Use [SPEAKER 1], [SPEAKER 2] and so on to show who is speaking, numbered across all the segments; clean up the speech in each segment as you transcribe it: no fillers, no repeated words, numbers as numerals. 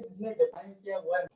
[SPEAKER 1] इसने डिफाइन किया हुआ है।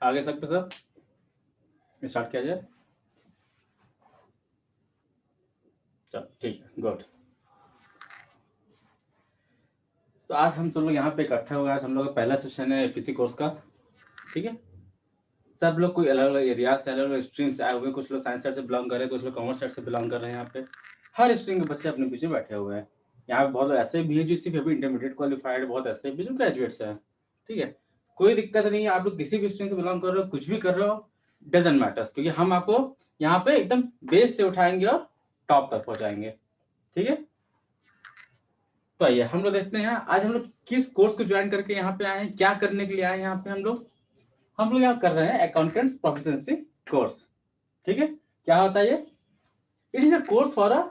[SPEAKER 1] आगे सकते सब स्टार्ट किया जाए। चलो ठीक है, गुड। तो आज हम सब लोग यहाँ पे इकट्ठा हुए। आज हम लोग का पहला सेशन है एपीसी कोर्स का। ठीक है, सब लोग कोई अलग अलग एरिया से, अलग अलग स्ट्रीम से आए हुए। कुछ लोग साइंस साइड से बिलोंग कर रहे हैं, कुछ लोग कॉमर्स साइड से बिलोंग कर रहे हैं। यहाँ पे हर स्ट्रीम के बच्चे अपने पीछे बैठे हुए हैं। यहाँ पे बहुत ऐसे भी है जो सिर्फ अभी इंटरमीडिएट क्वालिफाइड, बहुत ऐसे भी जो ग्रेजुएट्स हैं। ठीक है, कोई दिक्कत नहीं है। आप लोग किसी भी स्ट्रीम से बिलोंग कर रहे हो, कुछ भी कर रहे हो, डजेंट मैटर्स, क्योंकि हम आपको यहाँ पे एकदम बेस से उठाएंगे और टॉप तक पहुंचाएंगे। ठीक है, तो आइए हम लोग देखते हैं आज हम लोग किस कोर्स को ज्वाइन करके यहाँ पे आए हैं, क्या करने के लिए आए हैं। यहाँ पे हम लोग यहाँ कर रहे हैं अकाउंटेंट्स प्रोफिशिएंसी कोर्स। ठीक है, क्या होता है ये? It is a course for a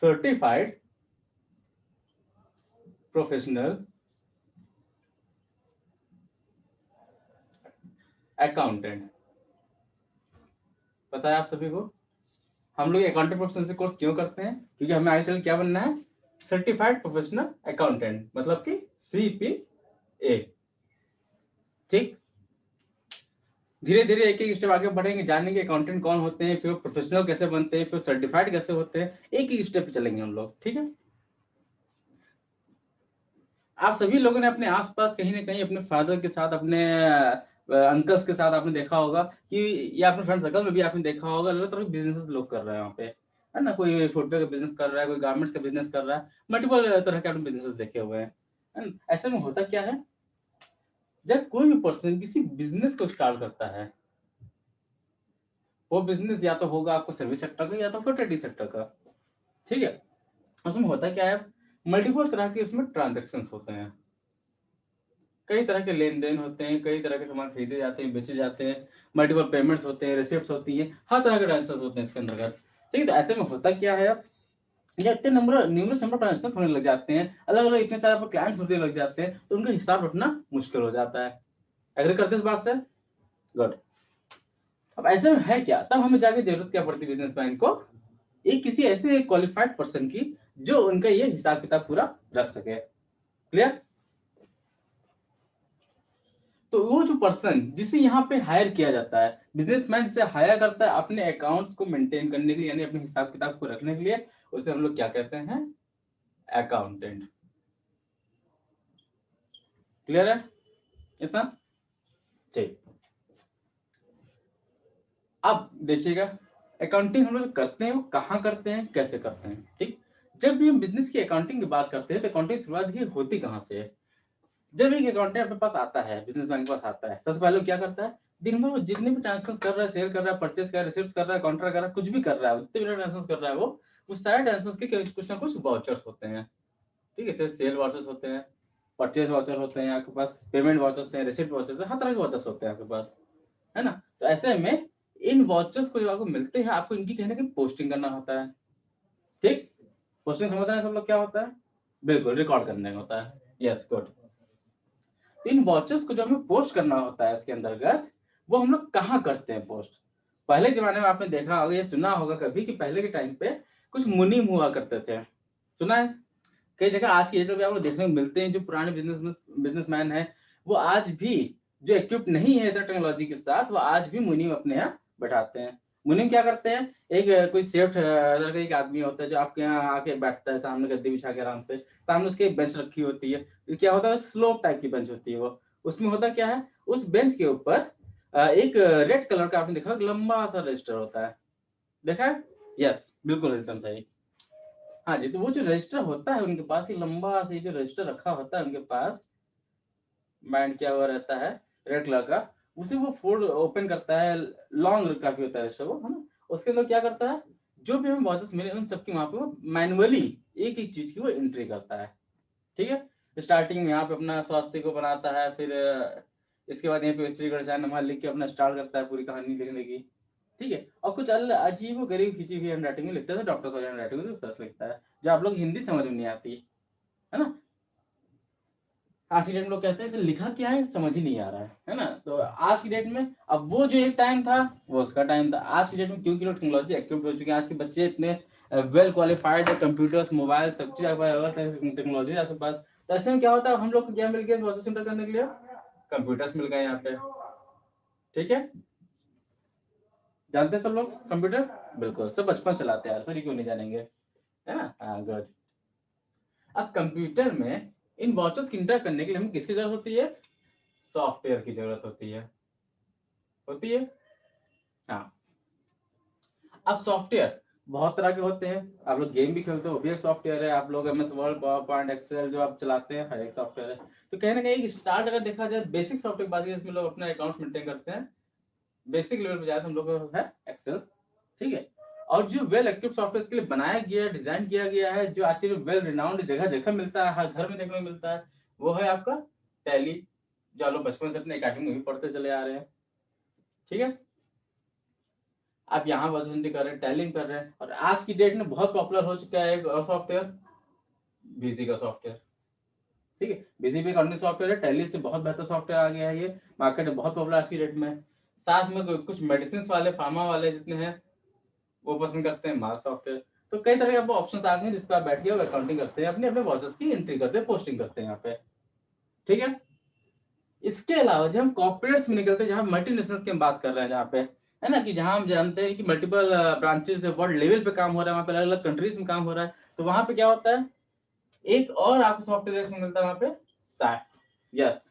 [SPEAKER 1] certified professional accountant. पता है आप सभी को हम लोग अकाउंटिंग प्रोफेशनल कोर्स क्यों करते हैं? क्योंकि हमें आगे चल क्या बनना है? सर्टिफाइड प्रोफेशनल अकाउंटेंट, मतलब कि CPA। ठीक, धीरे धीरे एक एक स्टेप आगे बढ़ेंगे, जानेंगे अकाउंटेंट कौन होते हैं, फिर प्रोफेशनल कैसे बनते हैं, फिर सर्टिफाइड कैसे होते हैं। एक एक स्टेप पे चलेंगे हम लोग। ठीक है, आप सभी लोगों ने अपने आसपास कहीं ना कहीं अपने फादर के साथ, अपने अंकल्स के साथ आपने देखा होगा कि, या अपने फ्रेंड सर्कल में भी आपने देखा होगा, अलग तरह के बिजनेस लोग कर रहे हैं वहाँ पे, है ना। कोई फुटवेयर का बिजनेस कर रहा है, कोई गारमेंट्स का बिजनेस कर रहा है, मल्टीपल तरह के आपने बिजनेस देखे हुए हैं, है ना? ऐसे में होता क्या है, जब कोई भी पर्सन किसी बिजनेस को स्टार्ट करता है, वो बिजनेस या तो होगा आपको सर्विस सेक्टर का या तो ट्रेडिंग सेक्टर का। ठीक है, उसमें होता क्या है, मल्टीपल तरह के उसमें ट्रांजेक्शन होते हैं, कई तरह के लेन देन होते हैं, कई तरह के सामान खरीदे जाते हैं, बेचे जाते हैं, मल्टीपल पेमेंट्स होते हैं, रिसिप्ट्स होती है, हर तरह के ट्रांजेक्शन होते हैं इसके अंतर्गत। ठीक है, तो ऐसे में होता क्या है, ये इतने न्यूमरस नंबर ट्रांजेक्शन होने लग जाते हैं, अलग अलग इतने सारे क्लाइंट्स होने लग जाते हैं, तो उनका हिसाब रखना मुश्किल हो जाता है। एग्री करते इस बात से? गुड। अब ऐसे में है क्या, तब हमें जाके जरूरत क्या पड़ती है बिजनेसमैन को, एक किसी ऐसे क्वालिफाइड पर्सन की जो उनका ये हिसाब किताब पूरा रख सके। क्लियर? तो वो जो पर्सन जिसे यहाँ पे हायर किया जाता है, बिजनेसमैन से हायर करता है अपने अकाउंट्स को मेंटेन करने के लिए, यानी अपने हिसाब किताब को रखने के लिए, उसे हम लोग क्या कहते हैं? अकाउंटेंट। क्लियर है इतना? ठीक, अब देखिएगा, अकाउंटिंग हम लोग करते हैं वो कहाँ करते हैं, कैसे करते हैं। ठीक, जब भी हम बिजनेस की अकाउंटिंग की बात करते हैं तो अकाउंटिंग शुरुआत ही होती कहाँ से है? जब एक अकाउंटेंट अपने पास आता है, बिजनेसमैन के पास आता है, सबसे पहले वो क्या करता है, दिन भर वो जितने भी ट्रांजेक्शन कर रहा है, सेल कर रहा है, परचेस कर रहा है, रिसिप्ट कर रहा है, काउंटर कर रहा है, कुछ भी कर रहा है, जितने भी ट्रांजेक्शन कर रहा है वो सारे ट्रांजेक्शन के कुछ ना कुछ वाउचर्स होते हैं। ठीक है, जैसे सेल वाउचर्स होते हैं, परचेस वाउचर होते हैं आपके पास, पेमेंट वाउचर्स हैं, रिसिप्ट वाउचर्स हैं, हर तरह के वाउचर्स होते हैं आपके पास, है ना। तो ऐसे में इन वाउचर्स को जब आपको मिलते हैं, आपको इनकी कहीं ना कहीं पोस्टिंग करना होता है। ठीक, पोस्टिंग समझ रहे हैं सब लोग क्या होता है? बिल्कुल, रिकॉर्ड करने का होता है। Yes, good. तो इन वॉचर्स को जो हमें पोस्ट करना होता है इसके अंतर्गत, वो हम लोग कहाँ करते हैं पोस्ट? पहले जमाने में आपने देखा होगा, ये सुना होगा कभी कि पहले के टाइम पे कुछ मुनीम हुआ करते थे, सुना है? कई जगह आज की डेट में भी आपको देखने को मिलते हैं, जो पुराने बिजनेसमैन है वो आज भी, जो इक्विप्ड नहीं है इधर टेक्नोलॉजी के साथ, वो आज भी मुनीम अपने यहाँ बैठाते हैं। मुनीम क्या करते हैं, एक कोई सेफ लड़का एक आदमी होता है जो आपके यहाँ आके बैठता है, सामने गद्दी बिछा के आराम से, सामने उसके एक बेंच रखी होती है। ये क्या होता है, स्लोप टाइप की बेंच होती है वो। उसमें होता क्या है, उस बेंच के ऊपर एक रेड कलर का, आपने देखा लंबा सा रजिस्टर होता है, देखा है? यस, बिल्कुल एकदम सही। हाँ जी, तो वो जो रजिस्टर होता है उनके पास, ये लंबा से जो रजिस्टर रखा होता है उनके पास, बैंड किया हुआ रहता है रेड कलर का, उसे वो फोल्ड ओपन करता है, लॉन्ग काफी होता है रजिस्टर वो, है ना? उसके अंदर क्या करता है, जो भी हमें वॉचेस मिले उन सबकी वहां पे वो मैनुअली एक एक चीज की वो एंट्री करता है। ठीक है, स्टार्टिंग में यहाँ पे अपना स्वास्थ्य को बनाता है, फिर इसके बाद यहाँ पे स्त्री गणेशान नमः लिख के अपना स्टार्ट करता है पूरी कहानी लिखने की। ठीक है, और कुछ अजीब व गरीब खींची हुई हैंडराइटिंग में लिखता है, डॉक्टर वाली हैंडराइटिंग में उस तरह से लिखता है जो आप लोग हिंदी समझ में नहीं आती, है ना? आज की डेट में लोग कहते हैं इसे लिखा क्या है समझ ही नहीं आ रहा है ना? तो आज की डेट में, अब वो जो एक टाइम था वो उसका टाइम था। आज की डेट में क्योंकि लोग टेक्नोलॉजी एक्टिव हो चुके हैं, आज के बच्चे इतने वेल क्वालिफाइड है, कंप्यूटर्स मोबाइल सब चीज टेक्नोलॉजी आपके पास, तो ऐसे में क्या होता है, हम लोग को क्या मिल गया प्रोसेस सेंटर करने के लिए, कंप्यूटर्स मिल गए यहाँ पे। ठीक है, जानते हैं सब लोग कंप्यूटर, बिल्कुल सब बचपन चलाते हैं यार, सर क्यों नहीं जानेंगे, है ना? हाँ गुड। अब कंप्यूटर में इन वॉचेस की इंटर करने के लिए हमें किसकी जरूरत होती है, सॉफ्टवेयर की जरूरत होती है, होती है। हाँ, अब सॉफ्टवेयर बहुत तरह के होते हैं, आप लोग गेम भी खेलते हो वो भी एक सॉफ्टवेयर है, आप लोग MS Word PowerPoint Excel जो आप चलाते हैं हर एक सॉफ्टवेयर है। तो कहीं ना कहीं स्टार्ट अगर देखा जाए बेसिक सॉफ्टवेयर बात है, जिसमें लोग अपना अकाउंट मेंटेन करते हैं, बेसिक लेवल पे जाए तो हम लोग को है एक्सेल। ठीक है, और जो वेल एक्टिव सॉफ्टवेयर के लिए बनाया गया डिजाइन किया गया है, जो एक्चुअली वेल रिनाउंड जगह जगह मिलता है, हर घर में देखने को मिलता है, वो है आपका टैली, जो आप लोग बचपन से अपने एकेडमी में भी पढ़ते चले आ रहे हैं। ठीक है, आप यहाँ वर्जन कर रहे हैं, टैलिंग कर रहे हैं, और आज की डेट में बहुत पॉपुलर हो चुका है एक सॉफ्टवेयर, बीजी का सॉफ्टवेयर। ठीक है, बीजी भी एक अन्य सॉफ्टवेयर है, टैली से बहुत बेहतर सॉफ्टवेयर आ गया है, ये मार्केट में बहुत पॉपुलर आज की डेट में। साथ में कुछ मेडिसिन वाले फार्मा वाले जितने हैं वो पसंद करते हैं मार्क सॉफ्टवेयर। तो कई तरह के ऑप्शन आ गए जिस पर आप बैठ के अकाउंटिंग करते हैं, अपने अपने वॉचेस की एंट्री करते हैं, पोस्टिंग करते हैं यहाँ पे। ठीक है, इसके अलावा जब हम कॉर्पोरेट्स में निकलते हैं, जहाँ मल्टीनेशनल की हम बात कर रहे हैं, जहाँ पे है ना, कि जहाँ हम जानते हैं कि मल्टीपल ब्रांचेस वर्ल्ड लेवल पे काम हो रहा है, वहाँ पे अलग अलग कंट्रीज में काम हो रहा है, तो वहाँ पे क्या होता है, एक और आपको सॉफ्टवेयर देखने को मिलता है वहाँ पे, सैप। यस,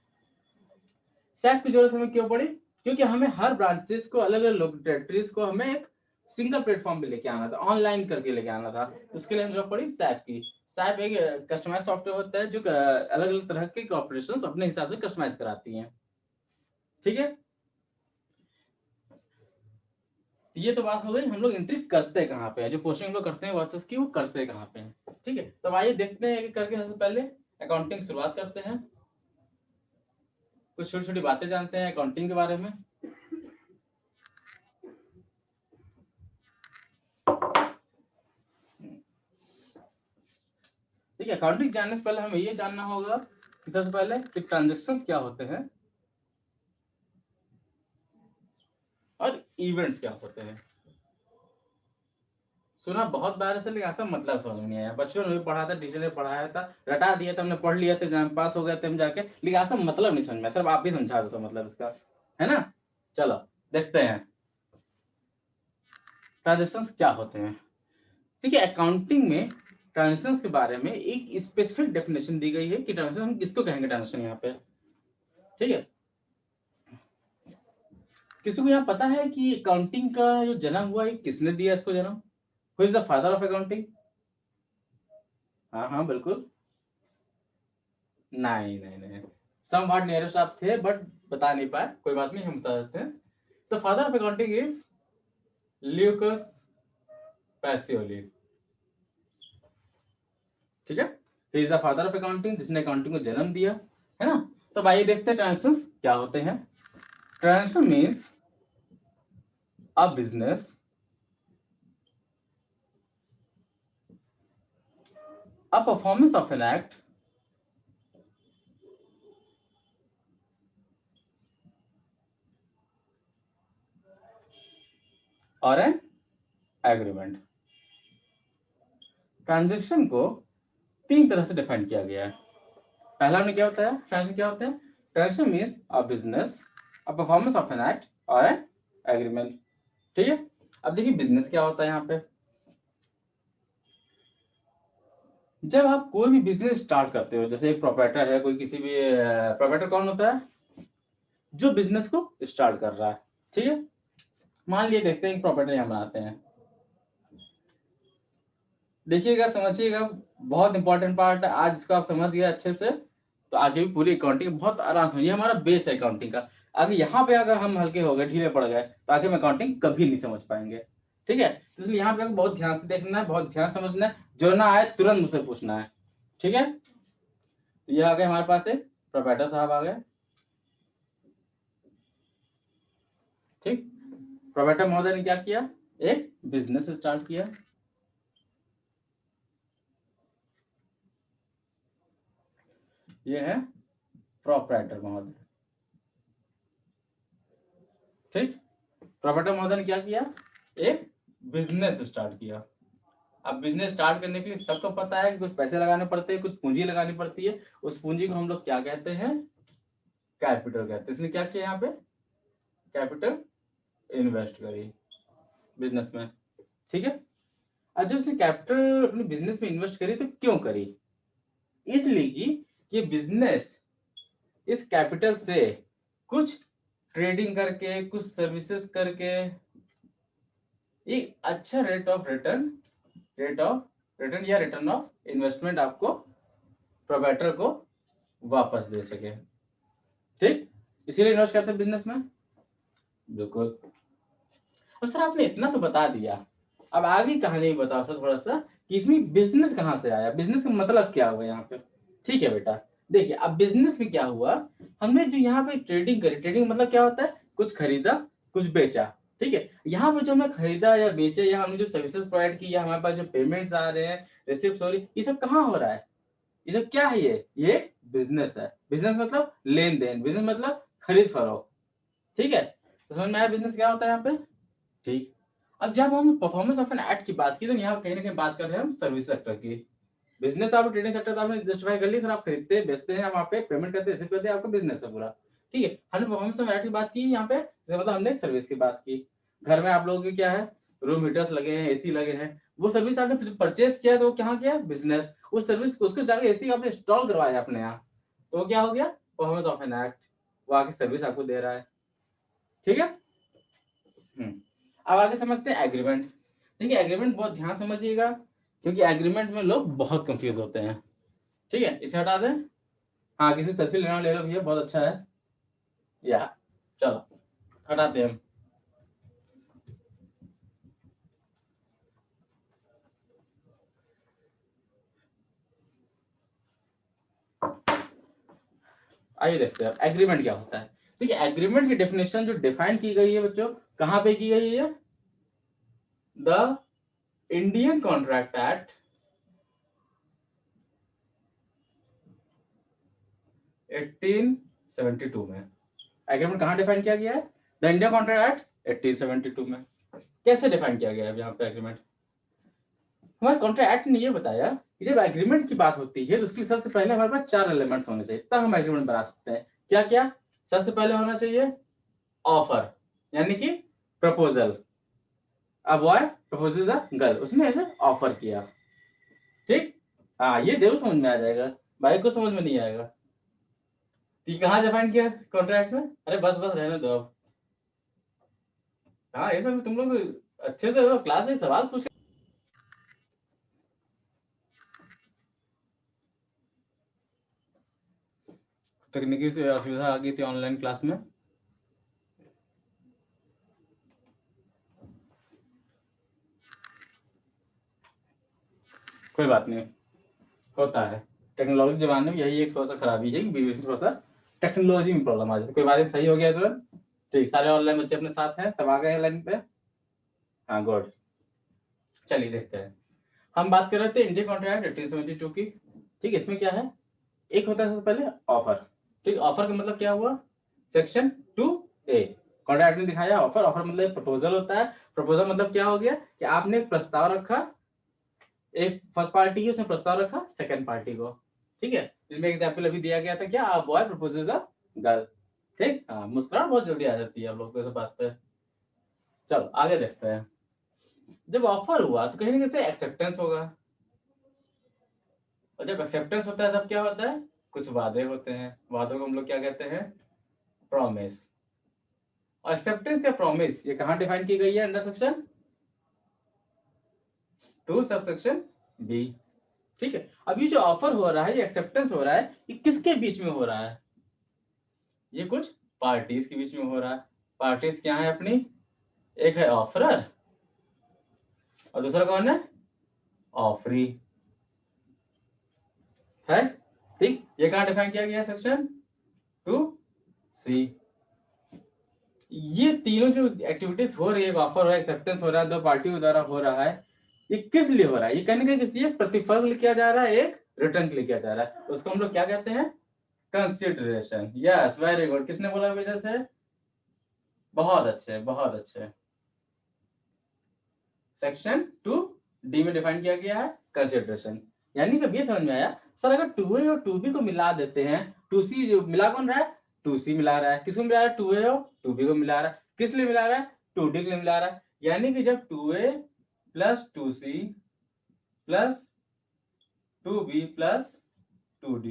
[SPEAKER 1] सैप की जरूरत हमें क्यों पड़ी, क्योंकि हमें हर ब्रांचेस को अलग अलग टेरिटरीज को हमें एक सिंगल प्लेटफॉर्म पे लेके आना था, ऑनलाइन करके लेके आना था, उसके लिए हमें जरूरत पड़ी सैप की। सैप एक कस्टमाइज सॉफ्टवेयर होता है जो अलग अलग तरह के कॉर्पोरेशन अपने हिसाब से कस्टमाइज कराती हैं। ठीक है, ये तो बात हो गई हम लोग एंट्री करते कहाँ पे है, जो पोस्टिंग हम लोग करते हैं वॉचेस की वो करते कहाँ पे हैं। ठीक है, तो आइए देखते हैं एक करके, सबसे पहले अकाउंटिंग शुरुआत करते हैं, कुछ छोटी छोटी बातें जानते हैं अकाउंटिंग के बारे में। ठीक है, अकाउंटिंग जानने से पहले हमें ये जानना होगा कि सबसे पहले कि ट्रांजेक्शन क्या होते हैं और इवेंट्स क्या होते हैं। सुना बहुत बार से, लेकिन ऐसा मतलब समझ में नहीं आया, बच्चों ने भी पढ़ा था, टीचर ने पढ़ाया था, रटा दिया था, हमने पढ़ लिया था, एग्जाम पास हो गए थे हम जाके, लेकिन ऐसा मतलब नहीं समझ में, सिर्फ आप भी समझा दो तो मतलब इसका, है ना? चलो देखते हैं ट्रांजेक्शन क्या होते हैं। ठीक है, अकाउंटिंग में ट्रांजेक्शन के बारे में एक स्पेसिफिक डेफिनेशन दी गई है कि ट्रांजेक्शन हम किसको कहेंगे, ट्रांजेक्शन यहाँ पे। ठीक है, किसी को यहाँ पता है कि अकाउंटिंग का जो जन्म हुआ है किसने दिया इसको जन्म, who is the father of accounting? हाँ हाँ बिल्कुल, नहीं नहीं नहीं, सम व्हाट नियरेस्ट आप थे बट बता नहीं पाए, कोई बात नहीं हम बता देते हैं। तो father of accounting is Lucas Pacioli. ठीक है, he is the father of accounting, जिसने अकाउंटिंग को जन्म दिया, है ना? तो आइए देखते हैं ट्रांजेक्शन क्या होते हैं। Transaction means a business a performance of an act or an agreement। Transaction को 3 तरह से डिफाइन किया गया है। पहला हमने क्या होता है, ट्रांजेक्शन क्या होता है? Transaction means a business, a performance of an act or an agreement. ठीक है, अब देखिए बिजनेस क्या होता है यहाँ पे। जब आप कोई भी बिजनेस स्टार्ट करते हो, जैसे एक प्रोप्राइटर है, कोई किसी भी प्रोप्राइटर कौन होता है? जो बिजनेस को स्टार्ट कर रहा है। ठीक है, मान लिए देखते हैं प्रोप्राइटर यहाँ बनाते हैं। देखिएगा, समझिएगा, बहुत इंपॉर्टेंट पार्ट है। आज इसको आप समझ गए अच्छे से तो आगे भी पूरी अकाउंटिंग बहुत आराम से, ये हमारा बेस है अकाउंटिंग का। आगे यहाँ पे अगर हम हल्के हो गए, ढीले पड़ गए, तो आगे हम अकाउंटिंग कभी नहीं समझ पाएंगे। ठीक है, तो इसलिए यहाँ पे बहुत ध्यान से देखना है, बहुत ध्यान से समझना है, जो ना आए तुरंत मुझसे पूछना है। ठीक है, तो ये आ गए हमारे पास एक प्रोप्राइटर साहब आ गए। ठीक, प्रोप्राइटर महोदय ने क्या किया? एक बिजनेस स्टार्ट किया। ये है प्रोप्राइटर महोदय। ठीक, प्रोप्राइटर महोदय ने क्या किया? एक बिजनेस स्टार्ट किया। अब बिजनेस स्टार्ट करने के लिए सबको पता है कि कुछ पैसे लगाने पड़ते हैं, कुछ पूंजी लगानी पड़ती है। उस पूंजी को हम लोग क्या कहते हैं? कैपिटल कहते हैं। इसने क्या किया यहाँ पे? कैपिटल इन्वेस्ट करी बिजनेस में। ठीक है, अब जब उसने कैपिटल अपने बिजनेस में इन्वेस्ट करी तो क्यों करी? इसलिए कि ये बिजनेस इस कैपिटल से कुछ ट्रेडिंग करके, कुछ सर्विसेज करके एक अच्छा रेट ऑफ रिटर्न या रिटर्न ऑफ इन्वेस्टमेंट आपको प्रोप्राइटर को वापस दे सके। ठीक, इसीलिए इन्वेस्ट करते हैं बिजनेस में। बिल्कुल। और सर आपने इतना तो बता दिया, अब आगे कहानी बताओ सर थोड़ा सा कि इसमें बिजनेस कहाँ से आया, बिजनेस का मतलब क्या हुआ यहाँ पे। ठीक है बेटा, देखिए अब बिजनेस में क्या हुआ, हमने जो यहाँ पे ट्रेडिंग करी, ट्रेडिंग मतलब क्या होता है? कुछ खरीदा, कुछ बेचा। ठीक है, यहाँ पे जो हमने खरीदा या बेचा, या हमने जो सर्विसेज प्रोवाइड की, या हमारे पास जो पेमेंट्स आ रहे हैं, रिसिप्ट हो रही, ये सब कहाँ हो रहा है? ये सब क्या है? ये बिजनेस है। बिजनेस मतलब लेन देन, बिजनेस मतलब खरीद फरोख्त। ठीक है, तो समझ में आया बिजनेस क्या होता है यहाँ पे। ठीक, अब जब हम परफॉर्मेंस ऑफ एन एक्ट की बात की तो यहाँ कहीं ना कहीं बात कर रहे हैं हम सर्विस सेक्टर की। बिजनेस तो आप ट्रेडिंग सेक्टर तो आपने जस्टिफाई कर ली सर, आप खरीदते हैं, बेचते हैं, हम वहाँ पे पेमेंट करते हैं, रिसीव करते हैं, आपका बिजनेस है पूरा। ठीक है, हमने परफॉर्मेंस ऑफ एक्ट की बात की यहाँ पे, जैसे मतलब हमने सर्विस की बात की। घर में आप लोगों के क्या है? रूम हीटर्स लगे हैं, एसी लगे हैं, वो सर्विस आपने परचेज किया तो कहाँ किया? बिजनेस। उस सर्विस को, उसको जाकर एसी आपने इंस्टॉल करवाया अपने यहाँ, तो वो क्या हो गया? Performance of an act. वो आके सर्विस आपको दे रहा है। ठीक है, अब आगे समझते हैं एग्रीमेंट। देखिए एग्रीमेंट बहुत ध्यान समझिएगा, क्योंकि एग्रीमेंट में लोग बहुत कंफ्यूज होते हैं। ठीक है, इसे हटा दें। हाँ, किसी सेल्फी लेना ले लो भैया, बहुत अच्छा है। या चलो हटाते हैं हम। आइए देखते हैं एग्रीमेंट क्या होता है। देखिए एग्रीमेंट की डेफिनेशन जो डिफाइन की गई है बच्चों, कहाँ पे की गई है? द इंडियन कॉन्ट्रैक्ट एक्ट 1872 में। एग्रीमेंट कहाँ डिफाइन किया गया है? द इंडियन कॉन्ट्रैक्ट एक्ट 1872 में। कैसे डिफाइन किया गया है यहाँ पे एग्रीमेंट? हमारे कॉन्ट्रैक्ट एक्ट ने ये बताया कि जब एग्रीमेंट की बात होती है तो उसकी सबसे पहले हमारे पास 4 एलिमेंट्स होने चाहिए, तब हम एग्रीमेंट बना सकते हैं। क्या क्या? सबसे पहले होना चाहिए ऑफर, यानी कि प्रपोजल। अब बॉय प्रपोजेज अ गर्ल, उसने ऐसे ऑफर किया। ठीक, हाँ ये जरूर समझ में आ जाएगा, भाई को समझ में नहीं आएगा। कि कहाँ डिफाइन किया कॉन्ट्रैक्ट में? अरे बस बस रहने दो अब। हाँ ये सब तुम लोग अच्छे से क्लास में सवाल पूछ। तकनीकी से असुविधा आ गई थी ऑनलाइन क्लास में। कोई बात नहीं, होता है। टेक्नोलॉजी जमाने में यही एक थोड़ा सा खराबी है कि बीच में थोड़ा सा टेक्नोलॉजी में प्रॉब्लम आ जाती है। कोई बात नहीं, सही हो गया तो ठीक। सारे ऑनलाइन बच्चे अपने साथ हैं, सब आ गए हैं लाइन पे। हाँ गुड, चलिए देखते हैं। हम बात कर रहे थे इंडियन कॉन्ट्रैक्ट 1872 की। ठीक, इसमें क्या है? एक होता है सबसे पहले ऑफर। ठीक, ऑफर का मतलब क्या हुआ? सेक्शन 2A कॉन्ट्रैक्ट ने दिखाया ऑफर। ऑफर मतलब प्रपोजल होता है। प्रपोजल मतलब क्या हो गया कि आपने एक प्रस्ताव रखा एक फर्स्ट पार्टी है उसने प्रस्ताव रखा सेकंड पार्टी को, ठीक है। इसमें एग्जाम्पल अभी दिया गया था क्या, a boy proposes a girl, ठीक। हाँ, मुस्कुराहट बहुत जल्दी आ जाती है आप लोग को इस बात पे। चलो आगे देखते हैं। जब ऑफर हुआ तो कहीं ना कहीं एक्सेप्टेंस होगा, और जब एक्सेप्टेंस होता है तब क्या होता है, कुछ वादे होते हैं, वादों को हम लोग क्या कहते हैं, प्रॉमिस। और एक्सेप्टेंस या प्रॉमिस ये कहाँ डिफाइन की गई है, अंडर सेक्शन 2 सबसेक्शन बी, ठीक है। अब ये जो ऑफर हो रहा है, ये एक्सेप्टेंस हो रहा है, ये किसके बीच में हो रहा है, ये कुछ पार्टीज के बीच में हो रहा है। पार्टीज क्या है अपनी, एक है ऑफरर और दूसरा कौन है, ऑफरी है, ठीक। ये कहाँ डिफाइन किया गया है, सेक्शन 2C। ये तीनों जो एक्टिविटीज हो रही है, ऑफर हो रहा है, एक्सेप्टेंस हो रहा है, दो पार्टियों द्वारा हो रहा है, ये किस लिए हो रहा है, ये कहने का किस लिए, प्रतिफल के लिए किया जा रहा है, एक रिटर्न के लिए किया जा रहा है, उसको हम लोग क्या कहते हैं, कंसिडरेशन। यस, वेरी गुड, किसने बोला वजह से, बहुत अच्छे बहुत अच्छे। सेक्शन 2D में डिफाइन किया गया है कंसिडरेशन। यानी कि ये समझ में आया सर, अगर 2A और 2B को मिला देते हैं, 2C जो मिला कौन रहा है, 2C मिला रहा है, किसको मिला रहा है, 2A और 2B को मिला रहा है, किस लिए मिला रहा है, 2D के लिए मिला रहा है। यानी कि जब 2A plus 2C plus 2B plus 2D,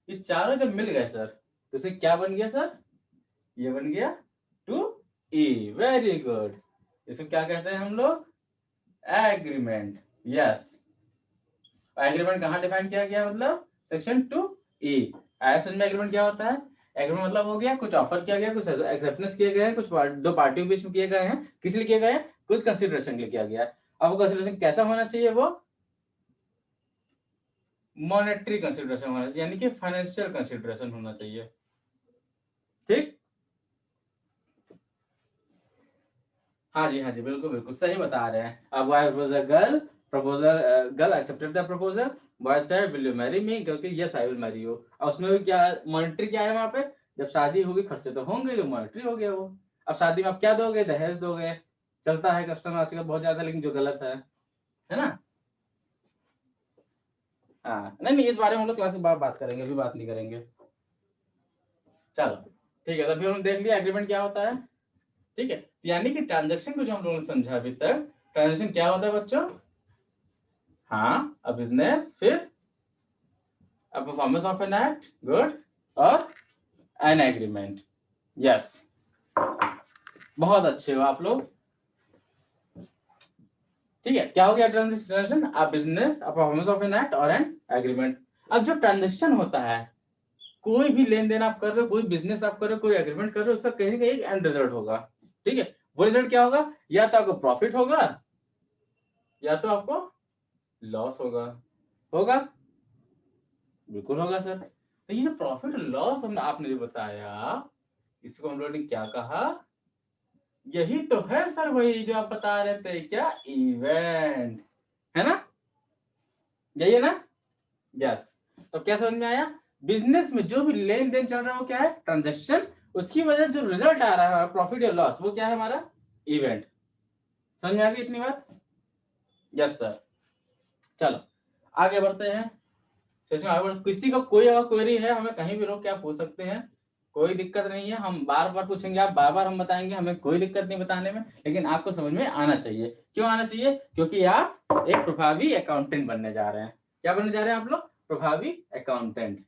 [SPEAKER 1] ये चारों जब मिल गए सर, तो इसे क्या बन गया सर, ये बन गया 2E। वेरी गुड, इसको क्या कहते हैं हम लोग, एग्रीमेंट। यस, एग्रीमेंट कहाँ डिफाइन किया गया, मतलब सेक्शन 2E। ऐसे में एग्रीमेंट क्या होता है, एग्रीमेंट मतलब हो गया कुछ ऑफर किया गया, कुछ एक्सेप्टेंस किए गए हैं, कुछ दो पार्टियों के बीच में किए गए हैं, किस लिए किए गए हैं, कुछ कंसिडरेशन के लिए किया गया है। अब वो कंसिडरेशन कैसा होना चाहिए, वो मॉनेटरी कंसिडरेशन होना चाहिए, यानी कि फाइनेंशियल कंसिडरेशन होना चाहिए, ठीक। हाँ जी बिल्कुल बिल्कुल सही बता रहे हैं। अब boy proposal girl, proposal girl accepted the proposal, boy said will you marry me, girl की yes I will marry you. और उसमें भी क्या मॉनेटरी क्या है वहां पे, जब शादी होगी खर्चे तो होंगे, तो मॉनेटरी हो गया वो। अब शादी में आप क्या दोगे, दहेज दोगे, चलता है कस्टम आजकल बहुत ज्यादा, लेकिन जो गलत है ना। हाँ नहीं नहीं, इस बारे में हम लोग क्लास के बाद बात करेंगे, अभी बात नहीं करेंगे। चलो ठीक है, तो अभी हम देख लिया एग्रीमेंट क्या होता है, ठीक है। यानी कि ट्रांजेक्शन को जो हम लोगों ने समझा अभी तक, ट्रांजेक्शन क्या होता है बच्चों, हाँ अ बिजनेस, फिर अ performance of an act, good, और एन एग्रीमेंट। यस, बहुत अच्छे हो आप लोग, ठीक है। क्या हो गया transaction, a business, a performance of an act or an agreement. अब जो ट्रांजेक्शन होता है, कोई भी लेन देन आप कर रहे हो, कोई बिजनेस आप कर रहे हो, कोई एग्रीमेंट कर रहे हो, उसका कहीं ना कहीं एंड रिजल्ट होगा, ठीक है। वो रिजल्ट क्या होगा, या तो आपको प्रॉफिट होगा, या तो आपको लॉस होगा। होगा, बिल्कुल होगा सर। तो ये जो प्रॉफिट और लॉस हमने आपने जो बताया, इसको हम लोगों ने क्या कहा, यही तो है सर, वही जो आप बता रहे थे, क्या इवेंट, है ना, यही है ना। यस, तो क्या समझ में आया, बिजनेस में जो भी लेन देन चल रहा है वो क्या है, ट्रांजेक्शन, उसकी वजह से जो रिजल्ट आ रहा है प्रॉफिट या लॉस, वो क्या है हमारा, इवेंट। समझ में आ गई इतनी बात। यस सर, चलो आगे बढ़ते हैं। सेशन आगे किसी का कोई अगर क्वेरी है, हमें कहीं भी रोक के आप पूछ सकते हैं, कोई दिक्कत नहीं है, हम बार बार पूछेंगे, आप बार बार हम बताएंगे, हमें कोई दिक्कत नहीं बताने में, लेकिन आपको समझ में आना चाहिए। क्यों आना चाहिए, क्योंकि आप एक प्रभावी अकाउंटेंट बनने जा रहे हैं। क्या बनने जा रहे हैं आप लोग, प्रभावी अकाउंटेंट,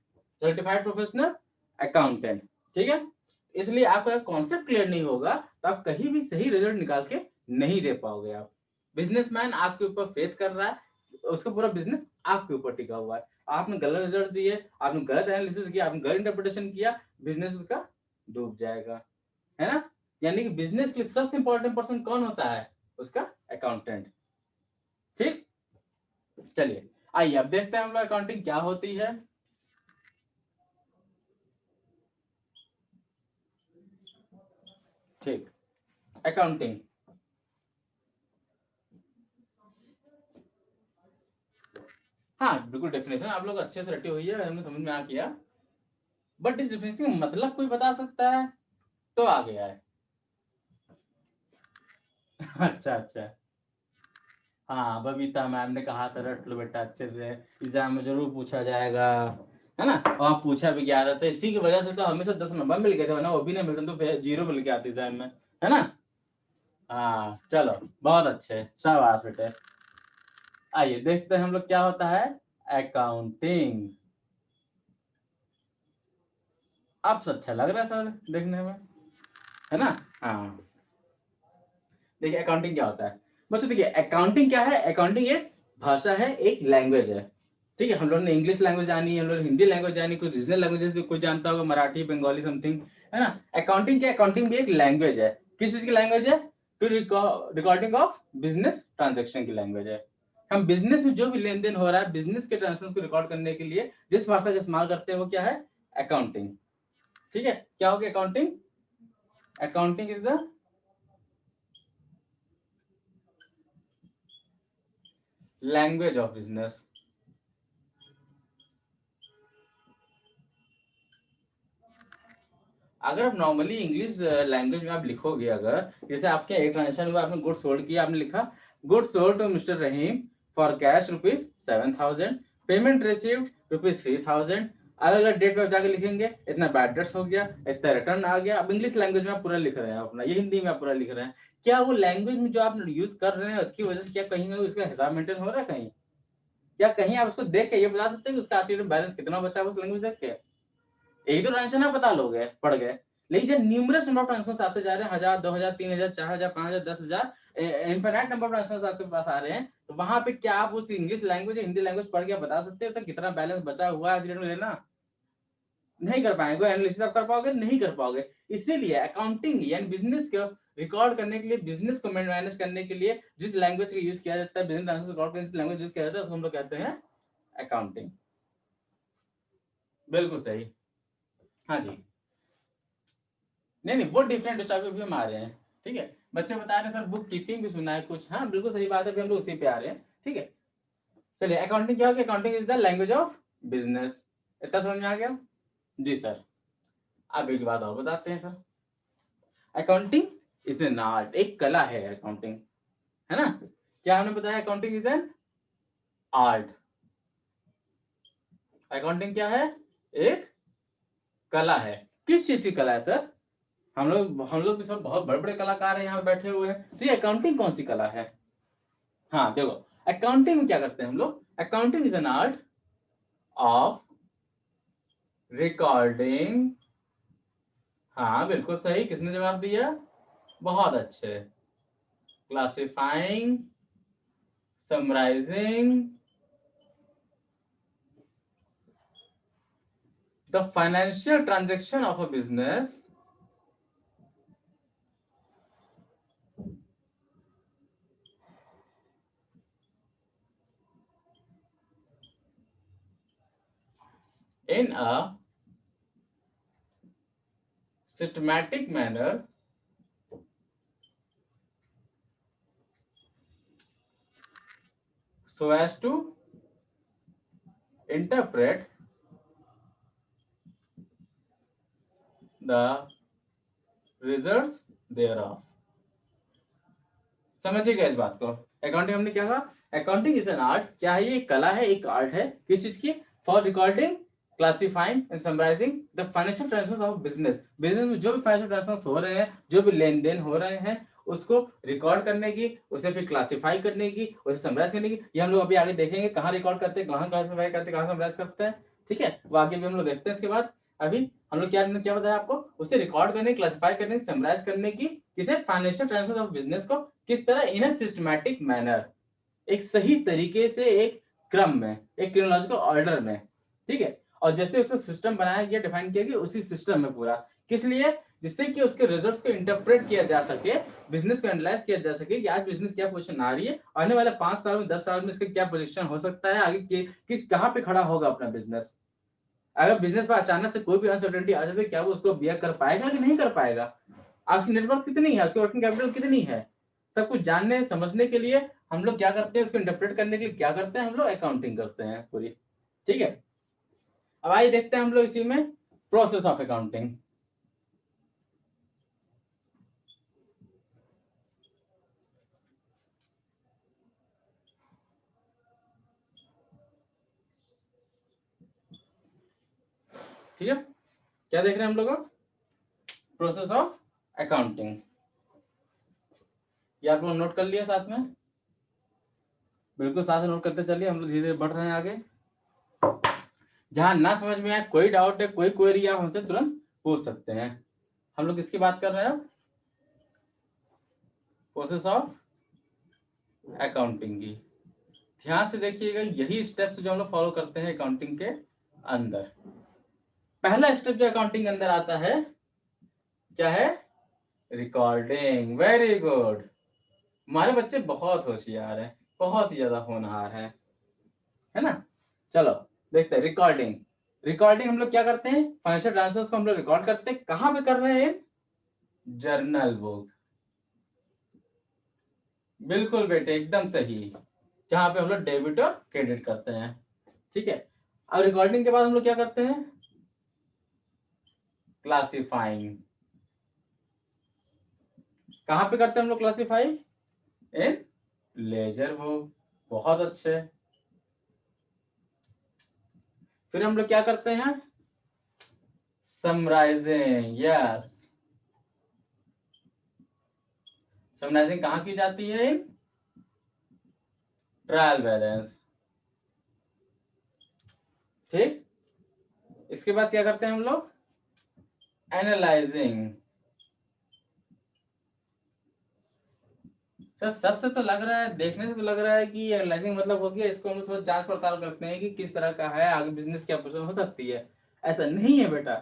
[SPEAKER 1] सर्टिफाइड प्रोफेशनल अकाउंटेंट, ठीक है। इसलिए आपका कॉन्सेप्ट क्लियर नहीं होगा तो आप कहीं भी सही रिजल्ट निकाल के नहीं दे पाओगे। आप बिजनेसमैन आपके ऊपर फेथ कर रहा है, उसका पूरा बिजनेस आपके ऊपर टिका हुआ है, आपने गलत रिजल्ट दिए, आपने गलत एनालिसिस किया, आपने गलत इंटरप्रिटेशन किया, बिजनेस उसका डूब जाएगा, है ना। यानी कि बिजनेस के लिए सबसे इंपॉर्टेंट पर्सन कौन होता है, उसका अकाउंटेंट, ठीक। चलिए आइए अब देखते हैं हम लोग अकाउंटिंग क्या होती है। ठीक, अकाउंटिंग, हाँ बिल्कुल डेफिनेशन आप लोग अच्छे से रटी हुई है, हमने समझ में आ किया, बट इस डेफिनेशन का मतलब कोई बता सकता है, तो आ गया है। अच्छा अच्छा, हाँ, बबीता मैम ने कहा था रट लो बेटा अच्छे से, एग्जाम में जरूर पूछा जाएगा, है ना। और पूछा भी गया था, तो इसी की वजह से तो हमेशा 10 नंबर मिल गए थे, वरना वो भी नहीं मिलते तो फिर 0 मिल के आते एग्जाम में, है ना। हाँ चलो, बहुत अच्छे, शाबाश बेटे। आइए देखते हैं हम लोग क्या होता है अकाउंटिंग। आपसे अच्छा लग रहा है सर देखने में, है ना। हाँ, देखिए अकाउंटिंग क्या होता है बच्चों। देखिए अकाउंटिंग क्या है, अकाउंटिंग एक भाषा है, एक लैंग्वेज है। ठीक है, हम लोग ने इंग्लिश लैंग्वेज जानी है, हम लोग हिंदी लैंग्वेज जानी, कुछ रीजनल लैंग्वेजेस कोई जानता होगा, मराठी, बंगाली, समथिंग, है ना। अकाउंटिंग क्या, अकाउंटिंग भी एक लैंग्वेज है। किस चीज की लैंग्वेज है, to recording of business transaction की लैंग्वेज है। हम बिजनेस में जो भी लेन देन हो रहा है, बिजनेस के ट्रांजेक्शन को रिकॉर्ड करने के लिए जिस भाषा का इस्तेमाल करते हैं वो क्या है, अकाउंटिंग। ठीक है, क्या हो गया accounting, accounting is the language of business. अगर आप नॉर्मली इंग्लिश लैंग्वेज में आप लिखोगे, अगर जैसे आपके एक ट्रांजेक्शन हुआ, आपने गुड सोल्ड किया, आपने लिखा good sold to mister Rahim for cash ₹7,000, payment received ₹3,000। अलग अलग डेट पर जाके लिखेंगे इतना बैड डेट्स हो गया, इतना रिटर्न आ गया। अब इंग्लिश लैंग्वेज में आप पूरा लिख रहे हैं अपना, ये हिंदी में आप पूरा लिख रहे हैं। क्या वो लैंग्वेज में जो आप यूज कर रहे हैं उसकी वजह से क्या कहीं ना उसका हिसाब मेंटेन हो रहा है कहीं, क्या कहीं आप उसको देख के ये बता सकते हैं कि उसका आज में बैलेंस कितना बचा उस लैंग्वेज देख के। एक दो ट्रांजेक्शन आप बता लोगे, पड़ गए। लेकिन जब न्यूमरस नंबर ऑफ ट्रांजेक्शन आते जा रहे हैं, 1000, 2000, 3000, 4000, 5000, 10,000, इनफाइनाइट नंबर ऑफ ट्रांजेक्शन आपके पास आ रहे हैं, तो वहां पे क्या आप उस इंग्लिश लैंग्वेज हिंदी लैंग्वेज पढ़ के बता सकते हो सर कितना बैलेंस बचा हुआ है आज डेट में लेना। नहीं कर पाएंगे, एनालिसिस आप कर पाओगे, नहीं कर पाओगे। इसीलिए अकाउंटिंग यानी बिजनेस को रिकॉर्ड करने के लिए, बिजनेस को मैनेज करने के लिए जिस लैंग्वेज का यूज किया जाता है, बिजनेस ट्रांजेक्शन रिकॉर्ड करने की लैंग्वेज यूज किया जाता है, उसको हम लोग कहते हैं अकाउंटिंग। बिल्कुल सही। हाँ जी, नहीं नहीं वो डिफरेंट टॉपिक भी हम आ रहे हैं। ठीक है, बच्चे बता रहे हैं सर बुक कीपिंग भी सुना है कुछ, हाँ बिल्कुल सही बात है, अभी हम लोग उसी पे आ रहे हैं। ठीक है, चलिए अकाउंटिंग क्या होगी, accounting is the language of business. इतना समझ में आ गया जी सर। अब एक बात और बताते हैं sir, accounting is an art, एक कला है अकाउंटिंग, है ना। क्या हमने बताया, accounting is an art. Accounting क्या है, एक कला है। किस चीज की कला है सर, हम लोग भी सब बहुत बड़े बड़े कलाकार हैं यहाँ बैठे हुए हैं, तो ये अकाउंटिंग कौन सी कला है। हाँ देखो, अकाउंटिंग में क्या करते हैं हम लोग, accounting is an art of recording. हाँ बिल्कुल सही, किसने जवाब दिया, बहुत अच्छे। Classifying, summarising the financial transaction of a business in a systematic manner so as to interpret the results thereof। समझिएगा इस बात को, अकाउंटिंग हमने क्या कहा, अकाउंटिंग इज एन आर्ट, क्या है ये, एक कला है, एक आर्ट है, किस चीज की, for recording, classifying and summarising the financial transactions of business. Business में जो भी फाइनेंशियल ट्रांजेक्शंस हो रहे हैं, जो भी लेन देन हो रहे हैं, उसको रिकॉर्ड करने की, उसे फिर क्लासिफाई करने की, उसे समराइज करने की। ये हम लोग अभी आगे देखेंगे कहाँ रिकॉर्ड करते हैं, कहाँ क्लासिफाई करते हैं, कहाँ समराइज करते हैं। ठीक है, वो आगे भी हम लोग देखते हैं। इसके बाद अभी हम लोग क्या क्या बताया आपको, उसे रिकॉर्ड करने, क्लासिफाई करने, समराइज करने की, किसे, फाइनेंशियल ट्रांजेक्शन ऑफ बिजनेस को, किस तरह, इन अ सिस्टमैटिक मैनर, एक सही तरीके से, एक क्रम में, एक क्रोनोलॉजिकल ऑर्डर में। ठीक है, और जैसे उसका सिस्टम बनाया गया, डिफाइन किया गया, उसी सिस्टम में पूरा, किस लिए, जिससे कि उसके रिजल्ट्स को इंटरप्रेट किया जा सके, बिजनेस को एनालाइज किया जा सके कि आज बिजनेस क्या पोजीशन आ रही है, आने वाले 5 साल में, 10 साल में इसका क्या पोजीशन हो सकता है, आगे किस कहाँ पे खड़ा होगा अपना बिजनेस। अगर बिजनेस पर अचानक से कोई भी अनसर्टेनिटी आ जाए, क्या वो उसको बियर कर पाएगा कि नहीं कर पाएगा, आज उसकी नेटवर्क कितनी है, उसकी वर्किंग कैपिटल कितनी है, सब कुछ जानने समझने के लिए हम लोग क्या करते हैं, उसको इंटरप्रेट करने के लिए क्या करते हैं, हम लोग अकाउंटिंग करते हैं पूरी। ठीक है, अब आइए देखते हैं हम लोग इसी में प्रोसेस ऑफ अकाउंटिंग। ठीक है, क्या देख रहे हैं हम लोग? Process of accounting. ये आप लोग नोट कर लिया साथ में? बिल्कुल साथ में नोट करते चलिए, हम लोग धीरे धीरे बढ़ रहे हैं आगे। जहां ना समझ में आए, कोई डाउट है, कोई क्वेरी, आप हमसे तुरंत पूछ सकते हैं। हम लोग किसकी बात कर रहे हैं? प्रोसेस ऑफ अकाउंटिंग की। ध्यान से देखिएगा, यही स्टेप्स जो हम लोग फॉलो करते हैं अकाउंटिंग के अंदर। पहला स्टेप जो अकाउंटिंग के अंदर आता है क्या है? रिकॉर्डिंग। वेरी गुड, हमारे बच्चे बहुत होशियार हैं, बहुत ही ज्यादा होनहार है ना? चलो देखते हैं रिकॉर्डिंग। रिकॉर्डिंग हम लोग क्या करते हैं? फाइनेंशियल ट्रांसफर्स को हम लोग रिकॉर्ड करते हैं। कहां पे कर रहे हैं? Journal book. बिल्कुल बेटे, एकदम सही। जहां पे हम लोग डेबिट और क्रेडिट करते हैं। ठीक है, अब रिकॉर्डिंग के बाद हम लोग क्या करते हैं? क्लासिफाइंग। कहां पे करते हैं हम लोग क्लासिफाई? इन लेजर बुक। बहुत अच्छे। फिर हम लोग क्या करते हैं? समराइजिंग। यस, समराइजिंग कहां की जाती है? Trial balance. ठीक, इसके बाद क्या करते हैं हम लोग? एनालाइजिंग। सर सबसे तो लग रहा है, देखने से तो लग रहा है कि एनालाइजिंग मतलब हो गया, इसको हम लोग थोड़ा जांच पड़ताल करते हैं कि किस तरह का है, आगे बिजनेस क्या पोजीशन हो सकती है। ऐसा नहीं है बेटा।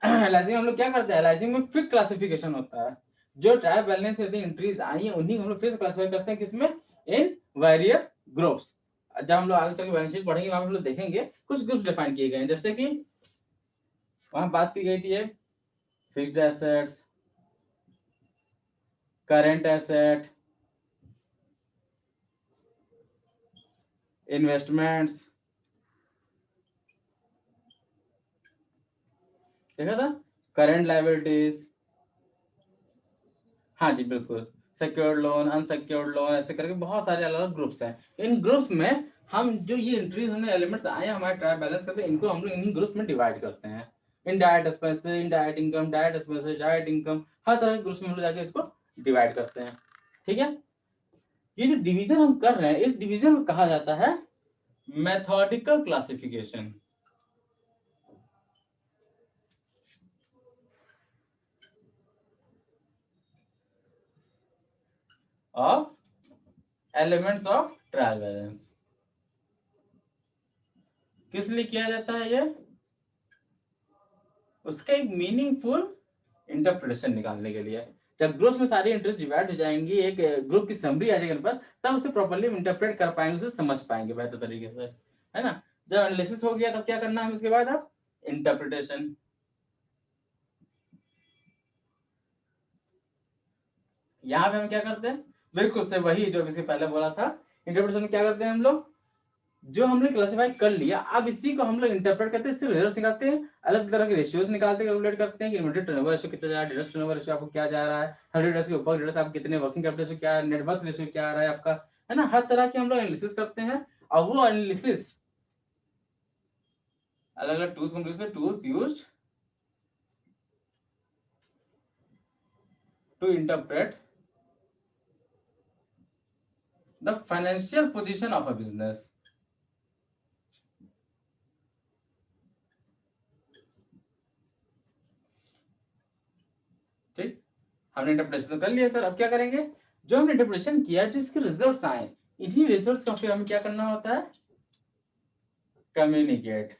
[SPEAKER 1] एनालाइजिंग हम लोग क्या करते हैं? एनालाइजिंग में फिक्स क्लासिफिकेशन होता है। जो ट्रायल बैलेंस यदि एंट्रीज आई है, उन्हीं हम लोग फिक्स क्लासिफाई करते हैं। किसमें? In various groups. जब हम लोग आगे चल के बैलेंस शीट पढ़ेंगे, वहां हम लोग देखेंगे कुछ ग्रुप्स डिफाइन किए गए हैं। जैसे कि वहां बात की गई थी fixed assets, current asset, investments, देखा था? Current liabilities. हाँ जी बिल्कुल। सिक्योर्ड लोन, अनसिक्योर्ड लोन, ऐसे करके बहुत सारे अलग अलग ग्रुप्स हैं। इन ग्रुप्स में हम जो ये एंट्रीज हमने एलिमेंट्स आए हैं हमारे ट्रायल बैलेंस करते हैं, इनको हम लोग इन्हीं ग्रुप्स में डिवाइड करते हैं। Indirect expenses, indirect income, direct expenses, direct income, हर तरह के ग्रुप्स में हम लोग जाके इसको डिवाइड करते हैं। ठीक है, ये जो डिवीजन हम कर रहे हैं, इस डिवीजन को कहा जाता है methodical classification of elements of trial balance. किस लिए किया जाता है ये? उसका एक मीनिंगफुल इंटरप्रिटेशन निकालने के लिए। जब ग्रुप्स में सारी इंटरेस्ट डिवाइड हो जाएंगी, एक ग्रुप की समरी आ जाएगी पर, तब उसे प्रॉपर्ली इंटरप्रेट कर पाएंगे, उसे समझ पाएंगे बेहतर तरीके से, है ना? जब एनालिसिस हो गया तब क्या करना है उसके बाद? अब इंटरप्रिटेशन। यहाँ पे हम क्या करते हैं? बिल्कुल से वही जो इसके पहले बोला था। इंटरप्रिटेशन में क्या करते हैं हम लोग? जो हमने क्लासिफाई कर लिया, अब इसी को हम लोग इंटरप्रेट करते हैं, इससे रिजल्ट निकालते हैं, अलग तरह के रेशियोज निकालते हैं, कैलकुलेट करते हैं कि इन्वेंटरी टर्नओवर रेशियो कितना जा रहा है, डेब्ट टर्नओवर रेशियो आपको क्या जा रहा है, 100 डेज के ऊपर डेज आप कितने, वर्किंग कैपिटल रेशियो क्या है, नेटवर्थ रेशियो क्या आ रहा है आपका, है ना? हर तरह के हम लोग एनालिसिस करते हैं। और वो एनालिसिस अलग अलग tools used to interpret the financial position of a business. ठीक, हमने इंटरप्रिटेशन कर लिया सर। अब क्या करेंगे? जो हमने इंटरप्रिटेशन किया, जो इसके रिजल्ट्स आए, इन्हीं रिजल्ट्स का फिर हमें क्या करना होता है? कम्युनिकेट।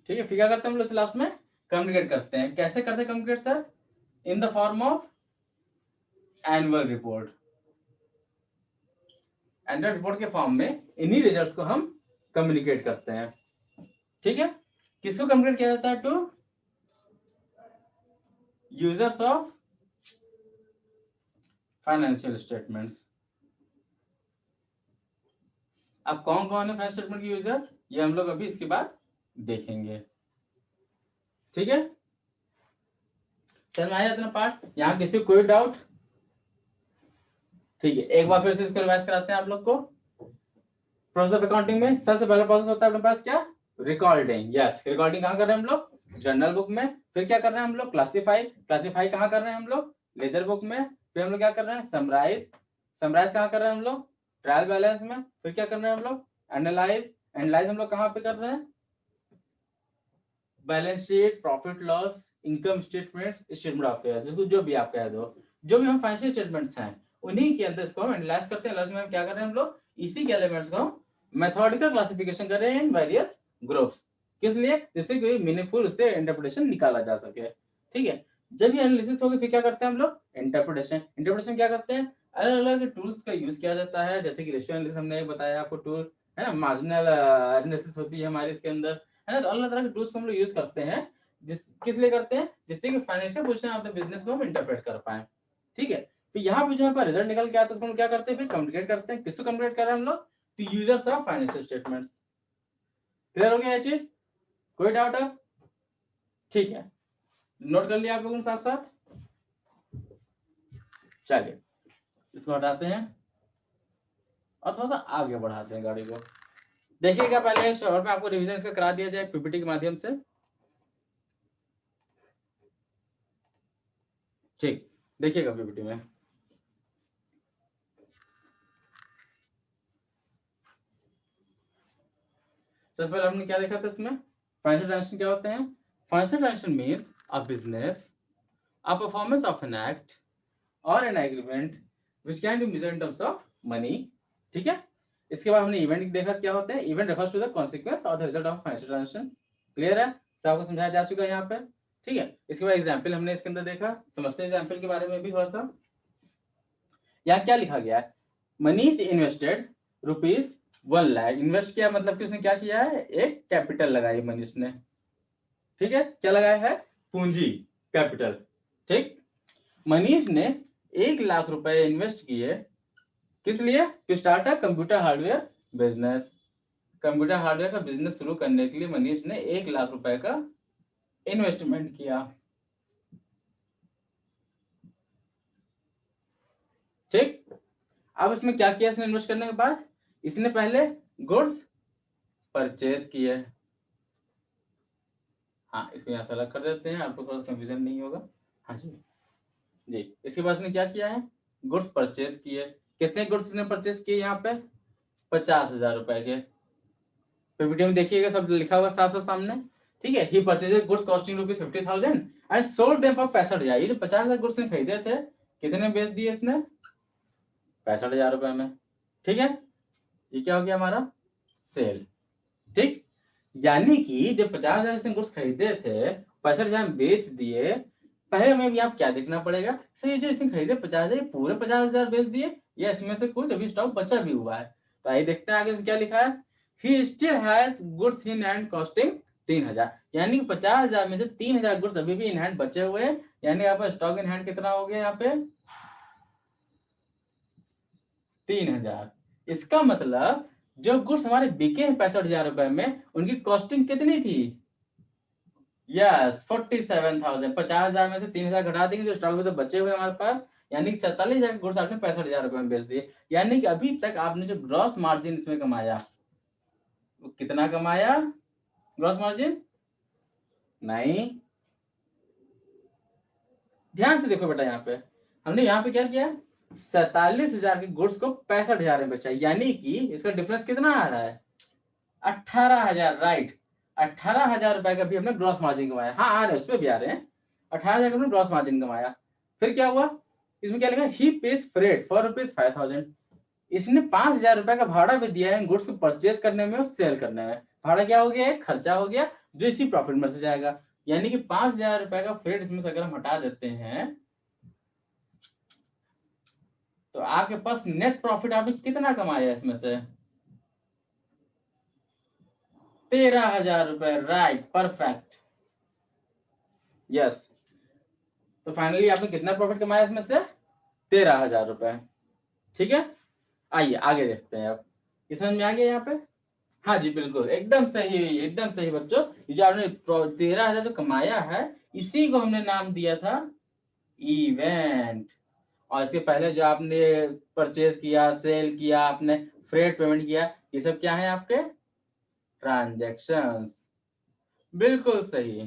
[SPEAKER 1] ठीक है, फिर क्या करते हैं हम लोग लास्ट में? कम्युनिकेट करते हैं। कैसे करते हैं communicate sir? In the form of annual report. Annual report के फॉर्म में इन्हीं रिजल्ट्स को हम कम्युनिकेट करते हैं। ठीक है, किसको कम्युनिकेट किया जाता है? To users of financial statements. अब कौन कौन है फाइनेंशियल स्टेटमेंट के यूजर्स, ये हम लोग अभी इसके बाद देखेंगे। ठीक है, समझ में आया इतना पार्ट? यहाँ किसी को कोई डाउट? ठीक है, एक बार फिर से इसको रिवाइज कराते हैं आप लोग को। प्रोसेस ऑफ अकाउंटिंग में सबसे पहला प्रोसेस होता है अपने पास क्या, रिकॉर्डिंग। यस, रिकॉर्डिंग कहाँ कर रहे हैं हम लोग, जर्नल बुक में। फिर क्या कर रहे हैं हम लोग, क्लासीफाई। क्लासीफाई कहाँ कर रहे हैं हम लोग, लेजर बुक में। फिर हम लोग क्या कर रहे हैं, समराइज। समराइज कहाँ कर रहे हैं हम लोग, ट्रायल बैलेंस में। फिर क्या कर रहे हैं हम लोग, एनालाइज। एनालाइज हम लोग कहाँ पे कर रहे हैं, balance sheet, profit loss, income statements, statement of affairs, जिसको जो भी आप कह दो, जो भी हम फाइनेंशियल स्टेटमेंट्स हैं उन्हीं के अंदर इसको हम एनालाइज करते हैं। एनालाइज में हम क्या कर रहे हैं हम लोग, इसी के एलिमेंट्स को मेथोडिकल क्लासिफिकेशन कर रहे हैं इन वेरियस ग्रुप्स। किस लिए, जिससे कोई मीनिंगफुल उससे इंटरप्रिटेशन निकाला जा सके। ठीक है, जब ये एनालिसिस होगी फिर क्या करते हैं हम लोग, इंटरप्रिटेशन। इंटरप्रिटेशन क्या करते हैं, अलग अलग टूल्स का यूज किया जाता है, जैसे कि रेशियो एनालिसिस हमने बताया आपको टूल, है ना, मार्जिनल एनालिसिस होती है हमारी इसके अंदर, है ना। तो अलग तरह के टूल्स को हम लोग यूज करते हैं, जिस किस लिए करते हैं, जिससे कि financial position of the business को हम इंटरप्रेट कर पाए। ठीक है, तो यहाँ पे जो हमारा रिजल्ट निकल के आता है उसको हम क्या करते हैं, फिर कम्युनिकेट करते हैं। किसको कम्युनिकेट कर रहे हैं हम लोग, to users of financial statements. Clear हो गया ये चीज, कोई डाउट है? ठीक है, नोट कर लिया आप लोगों ने साथ साथ। चलिए इसको हटाते हैं और थोड़ा सा आगे बढ़ाते हैं गाड़ी को। देखिएगा पहले शॉर्ट में आपको रिवीजन इसका करा दिया जाए पीपीटी के माध्यम से। ठीक, देखिएगा पीपीटी में। सबसे पहले हमने क्या देखा था इसमें, फाइनेंशियल ट्रांजेक्शन क्या होते हैं। Financial transaction means a business, a performance of an act or an agreement which can be measured in terms of money. ठीक है, इसके बाद हमने इवेंट देखा क्या होते हैं। Event refers to the consequence or the result of financial transaction. Clear है, सब आपको समझाया जा चुका है यहाँ पे। ठीक है, इसके बाद एग्जाम्पल हमने इसके अंदर देखा, समझते हैं एग्जाम्पल के बारे में भी थोड़ा सा। यहाँ क्या लिखा गया है, मनीष इन्वेस्टेड ₹1,00,000। इन्वेस्ट किया मतलब कि उसने क्या किया है, एक कैपिटल लगाई मनीष ने। ठीक है, क्या लगाया है, पूंजी, कैपिटल। ठीक, मनीष ने 1,00,000 रुपए इन्वेस्ट किए, किस लिए, to start a computer hardware business. Computer hardware का बिजनेस शुरू करने के लिए मनीष ने 1,00,000 रुपए का इन्वेस्टमेंट किया। ठीक, अब इसमें क्या किया इसने इन्वेस्ट करने के बाद, इसने पहले गुड्स परचेज किए। हाँ, इसको यहाँ से अलग कर देते हैं, आपको थोड़ा सा कंफ्यूजन नहीं होगा। हाँ जी जी, इसके बाद इसने क्या किया है, गुड्स परचेज किए। कितने गुड्स ने परचेज किए यहाँ पे, 50,000 रुपए के। पीपीटी में देखिएगा सब लिखा हुआ साफ साफ सामने। ठीक है, he purchase goods costing ₹50,000 and sold them for 65,000। ये जो 50,000 गुड्स ने खरीदे थे, कितने बेच दिए इसने, 65,000 रुपए में। ठीक है, ये क्या हो गया हमारा, सेल। ठीक, यानी कि जो 50,000 इसने गुड्स खरीदे थे, 65,000 बेच दिए। पहले हमें भी आप क्या देखना पड़ेगा, सर ये जो इसने खरीदे 50,000 पूरे 50,000 बेच दिए या इसमें से कुछ अभी स्टॉक बचा भी हुआ है। तो आइए देखते हैं आगे क्या लिखा है, he still has goods in hand costing 3,000। यानी कि 50,000 में से 3,000 गुड्स अभी भी इन हैंड बचे हुए हैं। यानी आपका स्टॉक इन हैंड कितना हो गया यहाँ पे, 3,000। इसका मतलब जो गुड्स हमारे बिके हैं 65,000 रुपए में, उनकी कॉस्टिंग कितनी थी, यस 47,000। 50,000 में से 3,000 घटा देंगे, जो स्टॉक में तो बचे हुए हमारे पास, यानी कि 47,000 गुड्स आपने 65,000 रुपए में बेच दिए। यानी कि अभी तक आपने जो ग्रॉस मार्जिन इसमें कमाया, वो कितना कमाया, ग्रॉस मार्जिन, नहीं, ध्यान से देखो बेटा, यहाँ पे हमने यहाँ पे क्या किया, 47,000 के गुड्स को 65,000 में बेचा। यानी कि इसका डिफरेंस कितना आ रहा है, 18,000। राइट, 18,000 रुपए का भी हमने ग्रॉस मार्जिन कमाया। हाँ, आ रहे उस पर भी आ रहे हैं, 18,000 का हमने ग्रॉस मार्जिन कमाया। फिर क्या हुआ, इसमें क्या लिखा, ही पेज फ्रेट फॉर ₹5,000। इसने 5,000 रुपए का भाड़ा भी दिया है गुड्स को परचेज करने में और सेल करने में। भाड़ा क्या हो गया, एक खर्चा हो गया जो इसी प्रॉफिट में से जाएगा। यानी कि 5,000 रुपए का फ्रेट इसमें से अगर हम हटा देते हैं, तो आपके पास नेट प्रॉफिट आपने कितना कमाया इसमें से, 13,000 रुपए। Right, perfect, yes. तो फाइनली आपने कितना प्रॉफिट कमाया इसमें से, 13,000 रुपए। ठीक है, आइए आगे देखते हैं अब, ये समझ में आ गया यहाँ पे। हाँ जी बिल्कुल, एकदम सही, एकदम सही बच्चों। ये जो आपने 13,000 जो कमाया है, इसी को हमने नाम दिया था इवेंट। और इसके पहले जो आपने परचेज किया, सेल किया, आपने फ्रेट पेमेंट किया, ये सब क्या है आपके ट्रांजैक्शंस। बिल्कुल सही।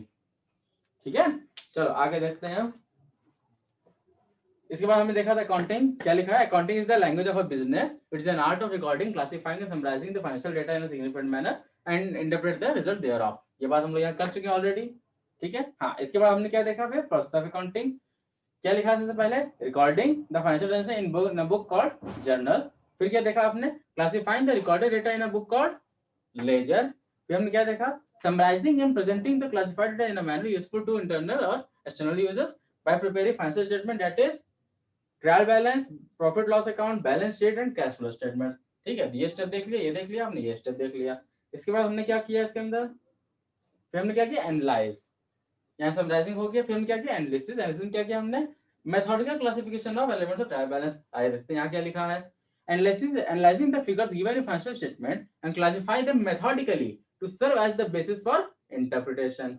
[SPEAKER 1] ठीक है, चलो आगे देखते हैं। इसके बाद हमने देखा था अकाउंटिंग क्या लिखा है। Accounting is the language of a business, it is an art of recording, classifying and summarising the financial data in a significant manner and interpret the result thereof. ये बात हम लोग यहाँ कर चुके हैं ऑलरेडी। ठीक है, हाँ, इसके बाद हमने क्या देखा फिर प्रोसेस ऑफ अकाउंटिंग। क्या लिखा है सबसे पहले, recording the financial transaction in a book called journal. फिर क्या देखा आपने, classifying the recorded data in a book called ledger. फिर हमने क्या देखा, summarising and presenting the classified data in a manner useful to internal or external users by preparing financial statement that is trial balance, profit loss account, balance sheet and cash flow statement. ठीक है, ये step देख लिया, ये देख लिया हमने, ये स्टेप देख लिया। इसके बाद हमने क्या किया इसके अंदर, फिर हमने क्या किया एनालाइज, यहाँ समराइजिंग हो गया। फिर हमने क्या किया एनालिसिस। एनालिसिस क्या किया हमने, methodical classification of elements of trial balance. आइए देखते हैं यहाँ क्या लिखा है। Analysis, analysing the figures given in financial statement and classify them methodically to serve as the basis for interpretation.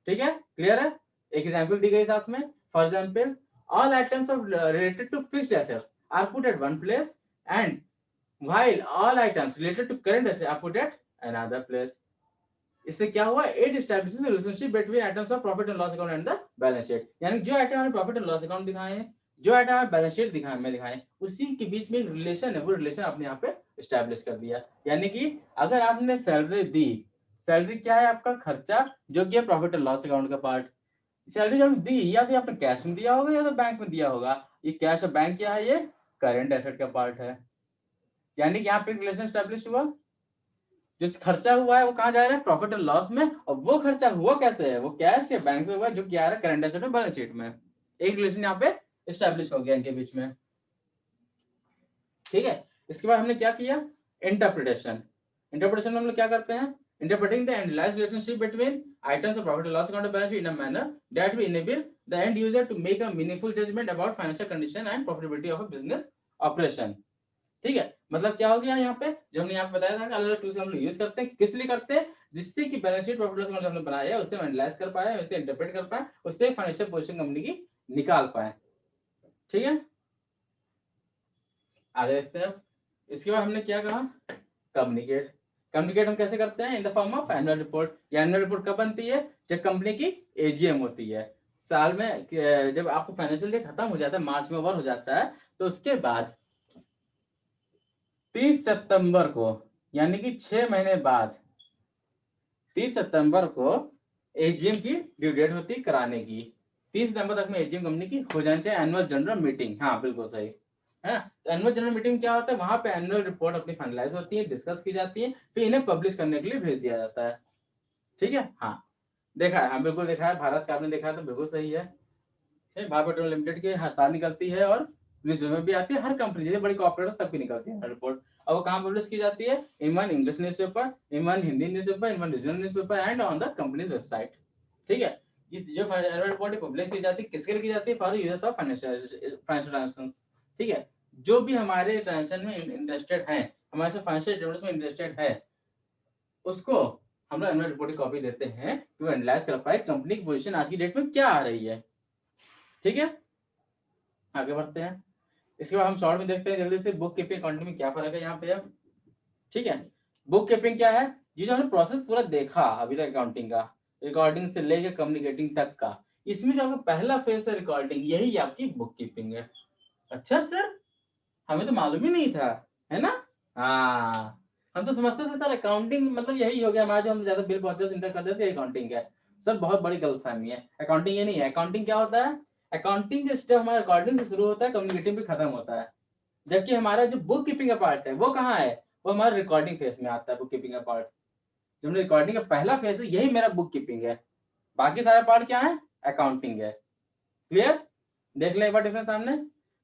[SPEAKER 1] ठीक है, क्लियर है। एक एग्जांपल दी गई साथ में, for example all items of related to fixed assets are put at one place, and while all items related to current assets are put at another place. इससे क्या हुआ, it establishes the relationship between items of profit and loss account and the balance sheet. यानी जो item हमें profit and loss account दिखाए हैं, जो item हमें बैलेंस शीट दिखाए में दिखाए, उसी के बीच में एक रिलेशन है, वो रिलेशन आपने यहाँ पे एस्टैब्लिश कर दिया। यानी कि अगर आपने सैलरी दी, सैलरी क्या है आपका खर्चा, जो कि है प्रॉफिट एंड लॉस अकाउंट का पार्ट। सैलरी जब दी, या तो आपने कैश में दिया होगा या तो बैंक में दिया होगा। ये कैश और बैंक क्या है, ये करंट एसेट का पार्ट है। यानी कि यहाँ पे रिलेशन स्टैब्लिश हुआ, जिस खर्चा हुआ है वो कहाँ जा रहा है, प्रॉफिट एंड लॉस में, और वो खर्चा हुआ कैसे है, वो कैश या बैंक से हुआ जो कि आ रहा है करंट एसेट में, बैलेंस शीट में। एक रिलेशन यहाँ पे स्टैब्लिश हो गया इनके बीच में। ठीक है, इसके बाद हमने क्या किया, इंटरप्रिटेशन। इंटरप्रिटेशन में हम लोग क्या करते हैं, interpreting the analyzed relationship between items of profit and loss account of balance sheet in a manner that will enable the end user to make a meaningful judgment about financial condition and profitability of a business operation. ठीक है, मतलब क्या हो गया यहाँ पे, जो हमने यहाँ पे बताया था अलग अलग टूल्स हम लोग यूज करते हैं, किस लिए करते हैं, जिससे कि balance sheet profit loss account हमने बनाया है उससे एनालाइज कर पाए, उससे इंटरप्रेट कर पाए, उससे फाइनेंशियल पोजीशन कंपनी की निकाल पाए। ठीक है, आगे देखते हैं। इसके बाद हमने क्या कहा, कम्युनिकेट। कम्युनिकेट हम कैसे करते हैं, in the form of annual report. ये एनुअल रिपोर्ट कब बनती है, जब कंपनी की एजीएम होती है साल में। जब आपको फाइनेंशियल ईयर खत्म हो जाता है, मार्च में ओवर हो जाता है, तो उसके बाद 30 सितंबर को, यानी कि 6 महीने बाद 30 सितंबर को एजीएम की ड्यू डेट होती है कराने की। 30 सितंबर तक में एजीएम कंपनी की हो जानी चाहिए, एनुअल जनरल मीटिंग। हाँ बिल्कुल सही है। तो एनुअल जनरल मीटिंग क्या होता है, वहां पे एनुअल रिपोर्ट अपनी फाइनलाइज होती है, डिस्कस की जाती है, फिर इन्हें पब्लिश करने के लिए भेज दिया जाता है। ठीक है, हाँ देखा है, हाँ बिल्कुल देखा है, भारत का आपने देखा है तो बिल्कुल सही है। भारत पेट्रोल लिमिटेड की हड़ताल निकलती है और न्यूज़पेपर में भी आती है, हर कंपनी जैसे बड़ी कॉर्पोरेट सबकी निकलती है रिपोर्ट। और वो कहाँ पब्लिश की जाती है, in one English newspaper, in one Hindi newspaper, in one regional newspaper and on the companies website. ठीक है, इस जो फाइनेंशियल रिपोर्ट पब्लिश की जाती है किसके लिए की जाती है, for users of financial transactions. ठीक है, जो भी हमारे ट्रांजैक्शन में इंटरेस्टेड हैं, हमारे से फाइनेंशियल स्टेटमेंट्स में इंटरेस्टेड है, उसको हम लोग एनुअल रिपोर्ट की कॉपी देते हैं कि वो एनालाइज कर पाए कंपनी की पोजीशन आज की डेट में क्या आ रही है। ठीक है, आगे बढ़ते हैं। इसके बाद हम शॉर्ट में देखते हैं जल्दी से, बुक कीपिंग अकाउंटिंग में क्या फर्क है यहाँ पे अब। ठीक है, बुक कीपिंग क्या है, ये जो हमने प्रोसेस पूरा देखा अभी तक अकाउंटिंग का, रिकॉर्डिंग से लेके कम्युनिकेटिंग तक का, इसमें जो आपका पहला फेज है रिकॉर्डिंग, यही आपकी बुक कीपिंग है। अच्छा सर, हमें तो मालूम ही नहीं था, है ना। हाँ, हम तो समझते थे सर अकाउंटिंग मतलब यही हो गया हमारा, जो हम ज्यादा बिल परचेस इंटर करते थे अकाउंटिंग है। सर बहुत बड़ी गलतफहमी है, अकाउंटिंग ये नहीं है। अकाउंटिंग क्या होता है, अकाउंटिंग का स्टेप हमारा रिकॉर्डिंग से शुरू होता है, कम्युनिकेटिंग भी खत्म होता है। जबकि हमारा जो बुक कीपिंग का पार्ट है वो कहाँ है, वो हमारा रिकॉर्डिंग फेज में आता है। बुक कीपिंग का पार्ट, जो हमने रिकॉर्डिंग का पहला फेज है, यही मेरा बुक कीपिंग है। बाकी सारा पार्ट क्या है, अकाउंटिंग है। क्लियर, देख ले एक बार डिफरेंस सामने।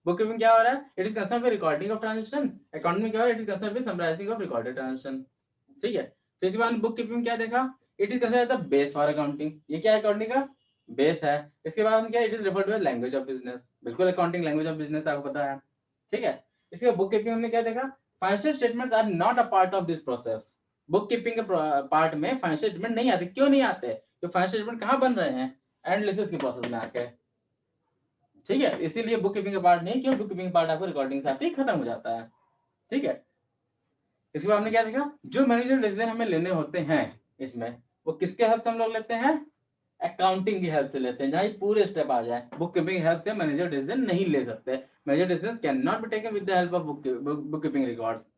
[SPEAKER 1] बुक कीपिंग क्या हो रहा है, it is concern with recording of transaction. Accounting में क्या हो रहा है, it is concern with summarising of recorded transaction. ठीक है, फिर इसके बाद बुक कीपिंग क्या देखा, it is considered the base for accounting. ये क्या है, अकाउंटिंग का बेस है। इसके बाद हम क्या, it is referred to language of business. बिल्कुल अकाउंटिंग लैंग्वेज ऑफ बिजनेस आपको पता है। ठीक है, इसके बाद बुक कीपिंग हमने क्या देखा, financial statements are not a part of this process. Book keeping के पार्ट में फाइनेंशियल स्टेटमेंट नहीं आते। क्यों नहीं आते, तो फाइनेंशियल स्टेटमेंट कहाँ बन रहे हैं, एनालिसिस के प्रोसेस में आके। ठीक है, इसीलिए बुक कीपिंग का पार्ट नहीं, क्यों, बुक कीपिंग पार्ट आपको रिकॉर्डिंग से आते ही खत्म हो जाता है। ठीक है, इसके बाद हमने क्या देखा, जो मैनेजर डिसीजन हमें लेने होते हैं इसमें, वो किसके हेल्प से हम लोग लेते हैं, अकाउंटिंग की हेल्प से लेते हैं, जहाँ ये पूरे स्टेप आ जाए। बुक कीपिंग की हेल्प से मैनेजर डिसीजन नहीं ले सकते। Manager decision can not be taken with the help of book keeping records.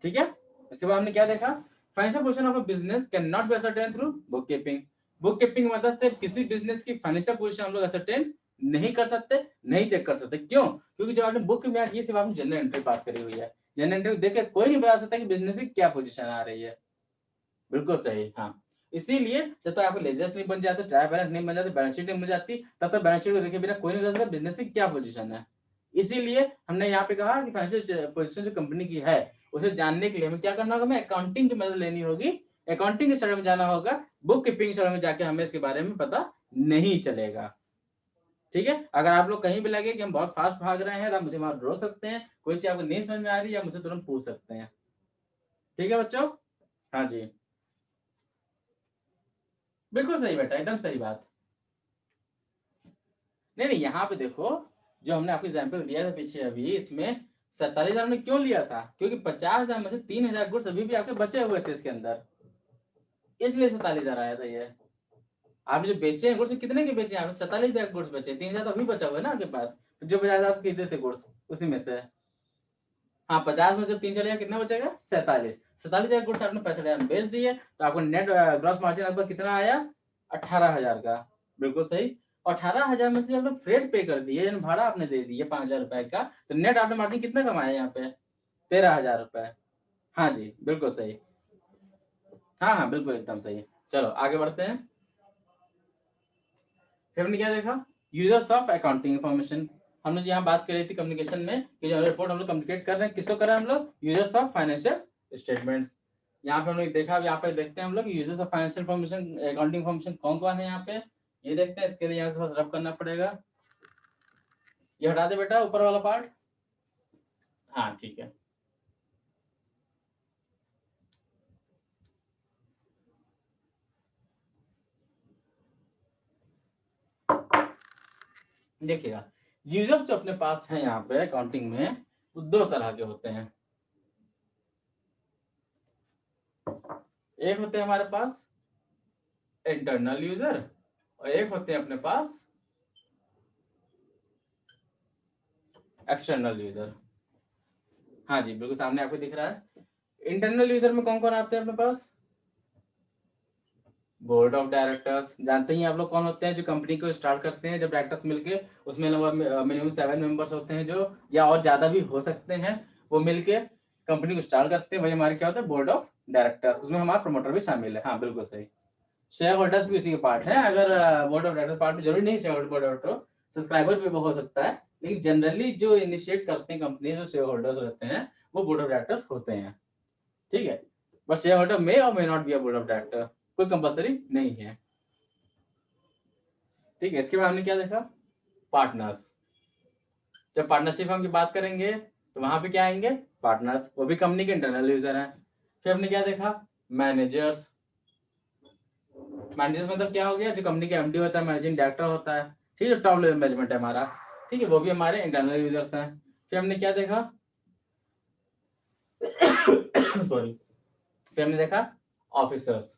[SPEAKER 1] ठीक है। इसके बाद हमने क्या देखा, financial position of a business can not be ascertain through book keeping. Book keeping की मदद से किसी बिजनेस की फाइनेंशियल पोजीशन हम लोग असरटेन नहीं कर सकते, नहीं चेक कर सकते। क्यों? क्योंकि जब आपने बुक में ये सिर्फ आपने जनरल एंट्री पास करी हुई है, जनरल एंट्री देख के कोई नहीं बता सकता कि बिजनेस की क्या पोजीशन आ रही है। बिल्कुल सही, हाँ। इसीलिए जब तक आपको लेजर्स नहीं बन जाते, ट्रायल बैलेंस नहीं बन जाते, बैलेंस शीट नहीं बन जाती, तब तक बैलेंस शीट को देखे बिना कोई नहीं बता सकता बिजनेस की क्या पोजीशन है। इसीलिए हमने यहाँ पे कहा कि फाइनेंशियल पोजीशन जो कंपनी की है उसे जानने के लिए हमें क्या करना होगा, हमें अकाउंटिंग की मदद लेनी होगी। अकाउंटिंग के शरण में जाना होगा, बुक कीपिंग शरण में जाके हमें इसके बारे में पता नहीं चलेगा। ठीक है। अगर आप लोग कहीं भी लगे कि हम बहुत फास्ट भाग रहे हैं तो आप मुझे वहां रोक सकते हैं, कोई चीज आपको नहीं समझ में आ रही है मुझसे तुरंत पूछ सकते हैं। ठीक है बच्चों। हाँ जी, बिल्कुल सही बेटा, एकदम सही बात। नहीं नहीं, यहाँ पे देखो, जो हमने आपको एग्जाम्पल दिया था पीछे अभी, इसमें 47,000 में क्यों लिया था, क्योंकि 50,000 में से 3,000 गुड्स अभी भी आपके बचे हुए थे इसके अंदर, इसलिए 47,000 आया था ये। आप जो बेचे हैं गुड्स कितने के बेचे हैं आपने, 47,000 गुड्स बेचे, 3,000 तो अभी बचा हुआ है ना आपके पास, जो 50,000 आप खरीदे थे गुड्स उसी में से। हाँ, 50 में जब 3 चलेगा कितना बचेगा, 47,000 गुड्स आपने 65,000 में बेच दिए, तो आपको नेट ग्रॉस मार्जिन आपका कितना आया, 18,000 का। बिल्कुल सही। 18,000 में से आपने फ्रेट पे कर दिए, यानी भाड़ा आपने दे दिए 5,000 रुपए का, तो नेट आपने मार्जिन कितना कमाया यहाँ पे, 13,000 रुपए। हाँ जी, बिल्कुल सही। हाँ हाँ, बिल्कुल एकदम सही। चलो आगे बढ़ते हैं। फिर हमने क्या देखा, यूजर्स ऑफ अकाउंटिंग इन्फॉर्मेशन। हमने जो यहाँ बात करी थी कम्युनिकेशन में कि जो रिपोर्ट हम लोग कम्युनिकेट कर रहे हैं, किसको कर रहे हैं हम लोग, यूजर्स ऑफ फाइनेंशियल स्टेटमेंट्स। यहाँ पे हम लोग देखा, यहाँ पे देखते हैं हम लोग users of financial information, accounting information कौन कौन है यहाँ पे, ये देखते हैं। इसके लिए यहाँ से बस रब करना पड़ेगा, ये हटा दे बेटा ऊपर वाला पार्ट। हाँ ठीक है। देखिएगा, यूजर्स जो अपने पास है यहाँ पे अकाउंटिंग में, वो दो तरह के होते हैं। एक होते हैं हमारे पास इंटरनल यूजर, और एक होते हैं अपने पास एक्सटर्नल यूजर। हाँ जी, बिल्कुल सामने आपको दिख रहा है। इंटरनल यूजर में कौन कौन आते हैं अपने पास, बोर्ड ऑफ डायरेक्टर्स। जानते ही आप लोग कौन होते हैं, जो कंपनी को स्टार्ट करते हैं, जब डायरेक्टर्स मिलके, उसमें मिनिमम 7 मेंबर्स होते हैं जो, या और ज्यादा भी हो सकते हैं, वो मिलके कंपनी को स्टार्ट करते हैं, वही हमारे क्या होता है, बोर्ड ऑफ डायरेक्टर्स। उसमें हमारा प्रमोटर भी शामिल है। हाँ बिल्कुल सही। शेयर होल्डर्स भी उसी के पार्ट है। अगर बोर्ड ऑफ डायरेक्टर्स पार्ट में जरूरी नहीं शेयर होल्डर, सब्सक्राइबर भी हो सकता है, लेकिन जनरली जो इनिशिएट करते हैं कंपनी, जो शेयर होल्डर्स रहते हैं, वो बोर्ड ऑफ डायरेक्टर्स होते हैं। ठीक है। बट शेयर होल्डर मे और may not be a board of director, कोई कंपलसरी नहीं है। ठीक है। इसके बाद हमने क्या देखा, पार्टनर्स। जब पार्टनरशिप हम की बात करेंगे तो वहां पे क्या आएंगे, पार्टनर्स, वो भी कंपनी के इंटरनल यूजर हैं। फिर हमने क्या देखा, मैनेजर्स। मैनेजर्स मतलब क्या हो गया, जो कंपनी के एमडी होता है, मैनेजिंग डायरेक्टर होता है, ठीक है, टॉप लेवल मैनेजमेंट है हमारा। ठीक है, वो भी हमारे इंटरनल यूजर्स हैं। फिर हमने क्या देखा सॉरी, फिर हमने देखा ऑफिसर्स।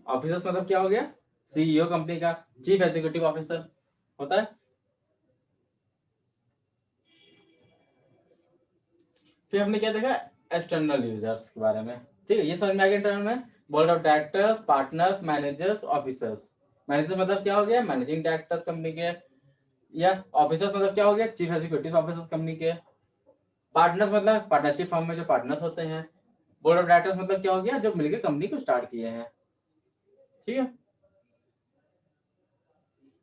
[SPEAKER 1] ऑफिसर्स मतलब क्या हो गया, सीईओ कंपनी का, चीफ एग्जीक्यूटिव ऑफिसर होता है। फिर हमने क्या देखा, एक्सटर्नल यूजर्स के बारे में। ठीक है, ये समझ में आ गया। इंटरनल में board of directors, partners, managers, officers. Manager मतलब क्या हो गया, मैनेजिंग डायरेक्टर्स कंपनी के, या ऑफिसर्स मतलब क्या हो गया, चीफ एग्जीक्यूटिव ऑफिसर्स कंपनी के। पार्टनर्स मतलब पार्टनरशिप फॉर्म में जो पार्टनर्स होते हैं। बोर्ड ऑफ डायरेक्टर्स मतलब क्या हो गया, जो मिलकर कंपनी को स्टार्ट किए हैं। ठीक है।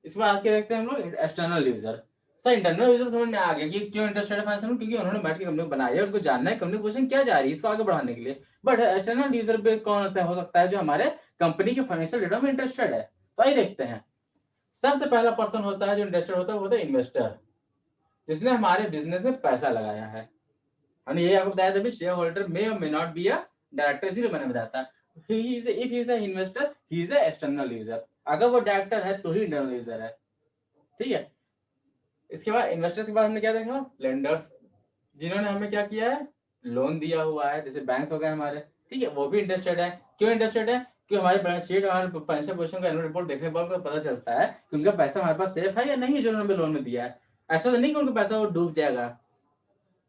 [SPEAKER 1] इसमें आके देखते हैं हम लोग external user. Sir internal user समझ में आ गया कि क्यों इंटरेस्टेड है फाइनेंस में, क्योंकि उन्होंने बैठ के कंपनी बनाई है, उनको जानना है कंपनी पोजीशन क्या जा रही है, इसको आगे बढ़ाने के लिए। बट एक्सटर्नल यूजर पे कौन होता है, हो सकता है जो हमारे कंपनी के फाइनेंशियल डेटा में इंटरेस्टेड है। तो आइए देखते हैं। सबसे पहला पर्सन होता है जो इंटरेस्टेड होता है, वो होता है इन्वेस्टर, जिसने हमारे बिजनेस में पैसा लगाया है। हमने ये आपको बताया था, शेयर होल्डर मे और may not be a director, इसीलिए मैंने बताया था। If he is a investor, he is a external user. अगर वो डायरेक्टर है तो ही इंटरनल यूजर है। ठीक है। इसके बाद इन्वेस्टर्स के बाद हमने क्या देखा, लेंडर्स। जिन्होंने हमें क्या किया है, लोन दिया हुआ है, जैसे बैंक्स हो गए हमारे, ठीक है, वो भी इंटरेस्टेड है। क्यों इंटरेस्टेड है? कि हमारी बैलेंस शीट, हमारे फाइनेंशियल पोजीशन का एनुअल रिपोर्ट देखने पर उनको पता चलता है कि उनका पैसा हमारे पास सेफ है या नहीं, जो उन्होंने लोन में दिया है। ऐसा तो नहीं कि उनका पैसा वो डूब जाएगा,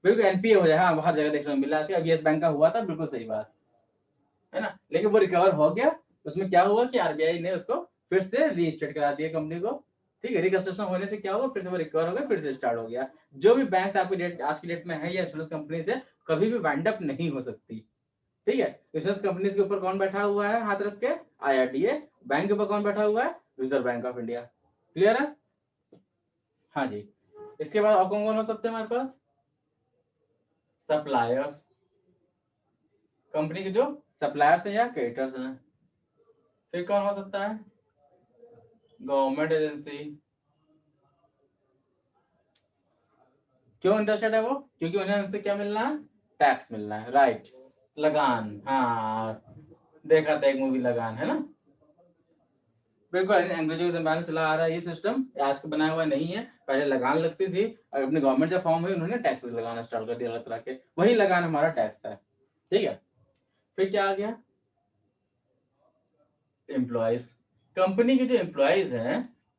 [SPEAKER 1] बिल्कुल एनपीए हो जाए। हाँ, हर जगह देखने को मिला, अब यस बैंक का हुआ था, बिल्कुल सही बात है ना, लेकिन वो रिकवर हो गया। उसमें क्या हुआ कि आरबीआई ने उसको फिर से रीस्टेट करा दिया कंपनी को, ठीक है। रिकंस्ट्रक्शन होने से क्या हुआ, फिर से वो रिकवर हो गया, फिर से स्टार्ट हो गया। जो भी बैंक आपकी डेट आज की डेट में है या इंश्योरेंस कंपनी से कभी भी वाइंड अप नहीं हो सकती, ठीक है। इंश्योरेंस कंपनी के ऊपर कौन बैठा हुआ है हाथ रख के, आईआरडीए। बैंक के ऊपर कौन बैठा हुआ है, reserve bank of India. Clear है? हाँ जी। इसके बाद और कौन कौन हो सकते हैं हमारे पास, सप्लायर्स, कंपनी के जो सप्लायर्स हैं या क्रेडिटर्स हैं। फिर कौन हो सकता है, गवर्नमेंट एजेंसी। क्यों इंटरेस्टेड है वो, क्योंकि उन्हें उनसे क्या मिलना है, टैक्स मिलना है, राइट। लगान, हाँ, देखा था एक मूवी लगान, है ना। बिल्कुल अंग्रेजों के जमाने से चला आ रहा है ये सिस्टम, आज का बनाया हुआ नहीं है। पहले लगान लगती थी, और अपनी गवर्नमेंट जब फॉर्म हुई उन्होंने टैक्सेस लगाना स्टार्ट कर दिया अलग तरह के, वही लगान हमारा टैक्स है, ठीक है। फिर क्या आ गया, एम्प्लॉयज। कंपनी के जो एम्प्लॉयज हैं,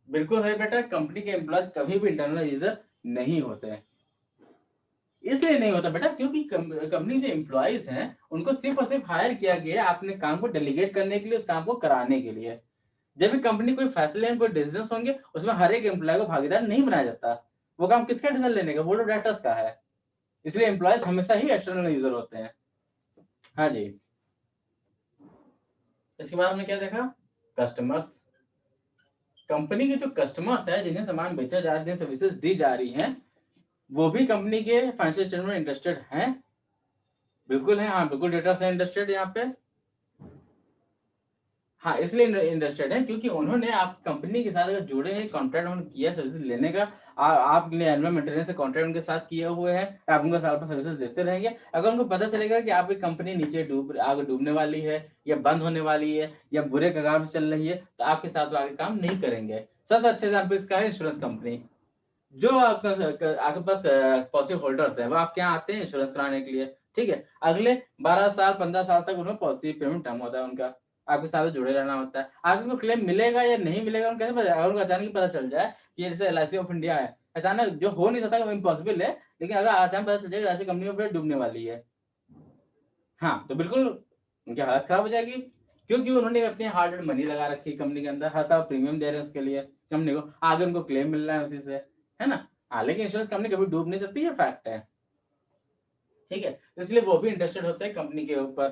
[SPEAKER 1] बिल्कुल है बेटा, कंपनी के एम्प्लॉयज कभी भी इंटरनल यूजर नहीं होते हैं। इसलिए नहीं होता बेटा क्योंकि कंपनी जो एम्प्लॉयज हैं उनको सिर्फ और सिर्फ हायर किया गया है अपने काम को डेलीगेट करने के लिए, उस काम को कराने के लिए। जब भी कंपनी कोई फैसले कोई डिसीजन होंगे, उसमें हर एक एम्प्लॉय को भागीदार नहीं बनाया जाता। वो काम किसका डिसीजन लेने का, बोर्ड ऑफ डायरेक्टर्स का है। इसलिए एम्प्लॉयज हमेशा ही एक्सटर्नल यूजर होते हैं। हाँ जी। इसके बाद हमने क्या देखा, कस्टमर्स। कंपनी के जो कस्टमर्स है, जिन्हें सामान बेचा जा रहा है, जिन्हें सर्विसेज दी जा रही हैं, वो भी कंपनी के फाइनेंशियल स्टेटमेंट में इंटरेस्टेड हैं। बिल्कुल है, हाँ बिल्कुल, डेटा से इंटरेस्टेड यहाँ पे। हाँ, इसलिए इंटरेस्टेड है क्योंकि उन्होंने आप कंपनी के साथ अगर जुड़े हैं, कॉन्ट्रैक्ट उन्होंने किया सर्विसेज लेने का, आपके लिए एनुअल मेंटेनेंस से कॉन्ट्रैक्ट उनके साथ किए हुए हैं, आप उनको साल पर सर्विसेज देते रहेंगे। अगर उनको पता चलेगा कि आपकी कंपनी नीचे आगे डूबने वाली है, या बंद होने वाली है, या बुरे कगार में चल रही है, तो आपके साथ वो आगे काम नहीं करेंगे। सबसे अच्छे एग्जाम्पल इसका है इंश्योरेंस कंपनी। जो आपके पास पॉलिसी होल्डर्स है, वो आपके यहाँ आते हैं इंश्योरेंस कराने के लिए, ठीक है। अगले 12 साल 15 साल तक उन्हें पॉलिसी पेमेंट टर्म होता है उनका, आपके साथ जुड़े रहना होता है। आगे उनको क्लेम मिलेगा या नहीं मिलेगा उनको कैसे पता, अगर उनको अचानक पता चल जाए कि जैसे एलआईसी ऑफ इंडिया है, अचानक जो हो नहीं सकता, इम्पॉसिबल है, लेकिन अगर अचानक पता चल जाए एलआईसी कंपनी पर डूबने वाली है, हाँ, तो बिल्कुल उनकी हालत खराब हो जाएगी। क्योंकि उन्होंने अपनी हार्ड एंड मनी लगा रखी है कंपनी के अंदर, हर साल प्रीमियम दे रहे हैं उसके लिए कंपनी को, आगे उनको क्लेम मिल रहा है उसी से, है ना। हाँ, लेकिन इंश्योरेंस कंपनी कभी डूब नहीं सकती, ये फैक्ट है, ठीक है। इसलिए वो भी इंटरेस्टेड होते हैं कंपनी के ऊपर,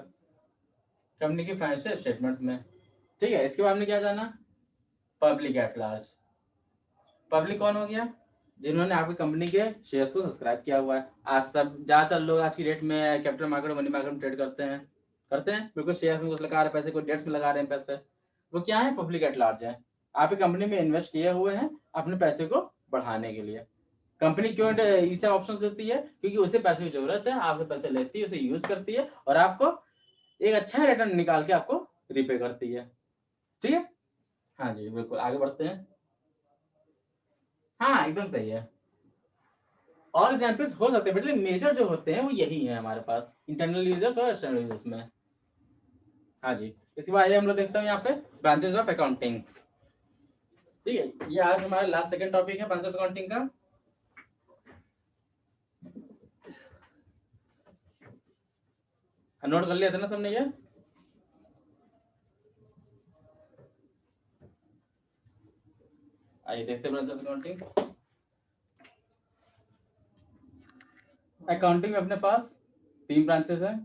[SPEAKER 1] कंपनी के फाइनेंशियल स्टेटमेंट्स में, ठीक है। इसके बाद हमने क्या जाना, पब्लिक एट लार्ज। पब्लिक कौन हो गया, जिन्होंने आपकी कंपनी के शेयर्स को सब्सक्राइब किया हुआ है। आज तक ज्यादातर लोग आज की डेट में कैपिटल मार्केट और मनी मार्केट में ट्रेड करते हैं बिल्कुल, शेयर्स में कुछ लगा रहे हैं पैसे, कोई डेट्स में लगा रहे हैं पैसे, वो क्या है, पब्लिक एट लार्ज है। आपकी कंपनी में इन्वेस्ट किए हुए हैं अपने पैसे को बढ़ाने के लिए। कंपनी क्यों इसे ऑप्शंस देती है, क्योंकि उसे पैसे की जरूरत है, आपसे पैसे लेती है, उसे यूज करती है, और आपको एक अच्छा रिटर्न निकाल के आपको रिपे करती है, ठीक है। हाँ जी, बिल्कुल, आगे बढ़ते हैं। हाँ, एकदम सही है। और एग्जाम्पल्स हो सकते हैं, मतलब मेजर जो होते हैं वो यही है हमारे पास, इंटरनल यूजर्स और एक्सटर्नल यूजर्स में। हाँ जी। इसके बाद हम लोग देखते हैं यहाँ पे ब्रांचेस ऑफ अकाउंटिंग, ठीक है। ये आज हमारा लास्ट सेकंड टॉपिक है ब्रांचेस ऑफ अकाउंटिंग का। नोट कर लिया था ना सबने ये, आइए देखते हैं ब्रांच ऑफ अकाउंटिंग। अकाउंटिंग में अपने पास 3 ब्रांचेस हैं।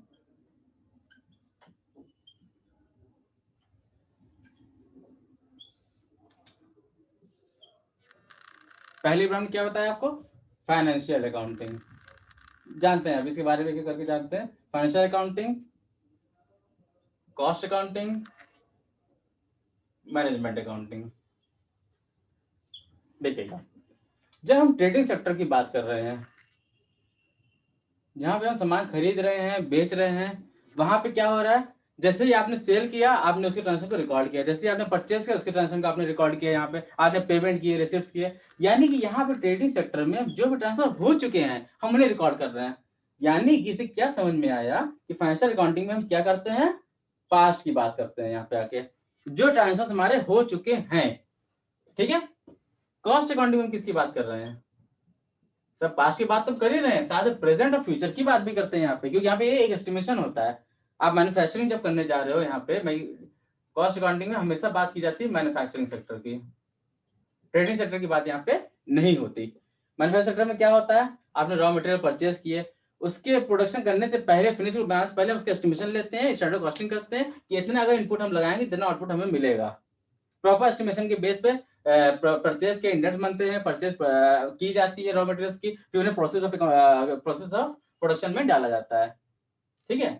[SPEAKER 1] पहली ब्रांच क्या बताया आपको, फाइनेंशियल अकाउंटिंग। जानते हैं, अब इसके बारे में करके जानते हैं। Financial accounting, cost accounting, management accounting. देखिएगा, जब हम ट्रेडिंग सेक्टर की बात कर रहे हैं, जहां पे हम सामान खरीद रहे हैं बेच रहे हैं, वहां पे क्या हो रहा है, जैसे ही आपने सेल किया, आपने उसके ट्रांजेक्शन को रिकॉर्ड किया, जैसे ही आपने परचेस किया उसके ट्रांजेक्शन को आपने रिकॉर्ड किया, यहाँ पे आपने पेमेंट किए, रिसिप्ट किए। यानी कि यहाँ पे ट्रेडिंग सेक्टर में जो भी ट्रांसफर हो चुके हैं हम उन्हें रिकॉर्ड कर रहे हैं। यानी कि इसे क्या समझ में आया कि फाइनेंशियल अकाउंटिंग में हम क्या करते हैं, पास्ट की बात करते हैं यहाँ पे आके, जो ट्रांजेक्शन हमारे हो चुके हैं। ठीक है। कॉस्ट अकाउंटिंग में किसकी बात कर रहे हैं, सब पास्ट की बात तो कर ही रहे हैं, साथ प्रेजेंट और फ्यूचर की बात भी करते हैं यहाँ पे, क्योंकि यहाँ पे एक एस्टिमेशन होता है। आप मैन्युफैक्चरिंग जब करने जा रहे हो यहाँ पे, मैं कॉस्ट अकाउंटिंग में हमेशा बात की जाती है मैन्युफैक्चरिंग सेक्टर की, ट्रेडिंग सेक्टर की बात यहाँ पे नहीं होती। मैन्युफैक्चरिंग सेक्टर में क्या होता है, आपने रॉ मटेरियल परचेज किए, उसके प्रोडक्शन करने से पहले फिनिश बैलेंस पहले उसके एस्टिमेशन लेते हैं, स्टैंडर्ड कॉस्टिंग करते हैं कि इतना अगर इनपुट हम लगाएंगे इतना आउटपुट हमें मिलेगा। प्रॉपर एस्टिमेशन के बेस पे परचेज के इंडेक्स बनते हैं, परचेज की जाती है रॉ मटेरियल्स की, फिर उन्हें प्रोसेस ऑफ प्रोडक्शन में डाला जाता है। ठीक है।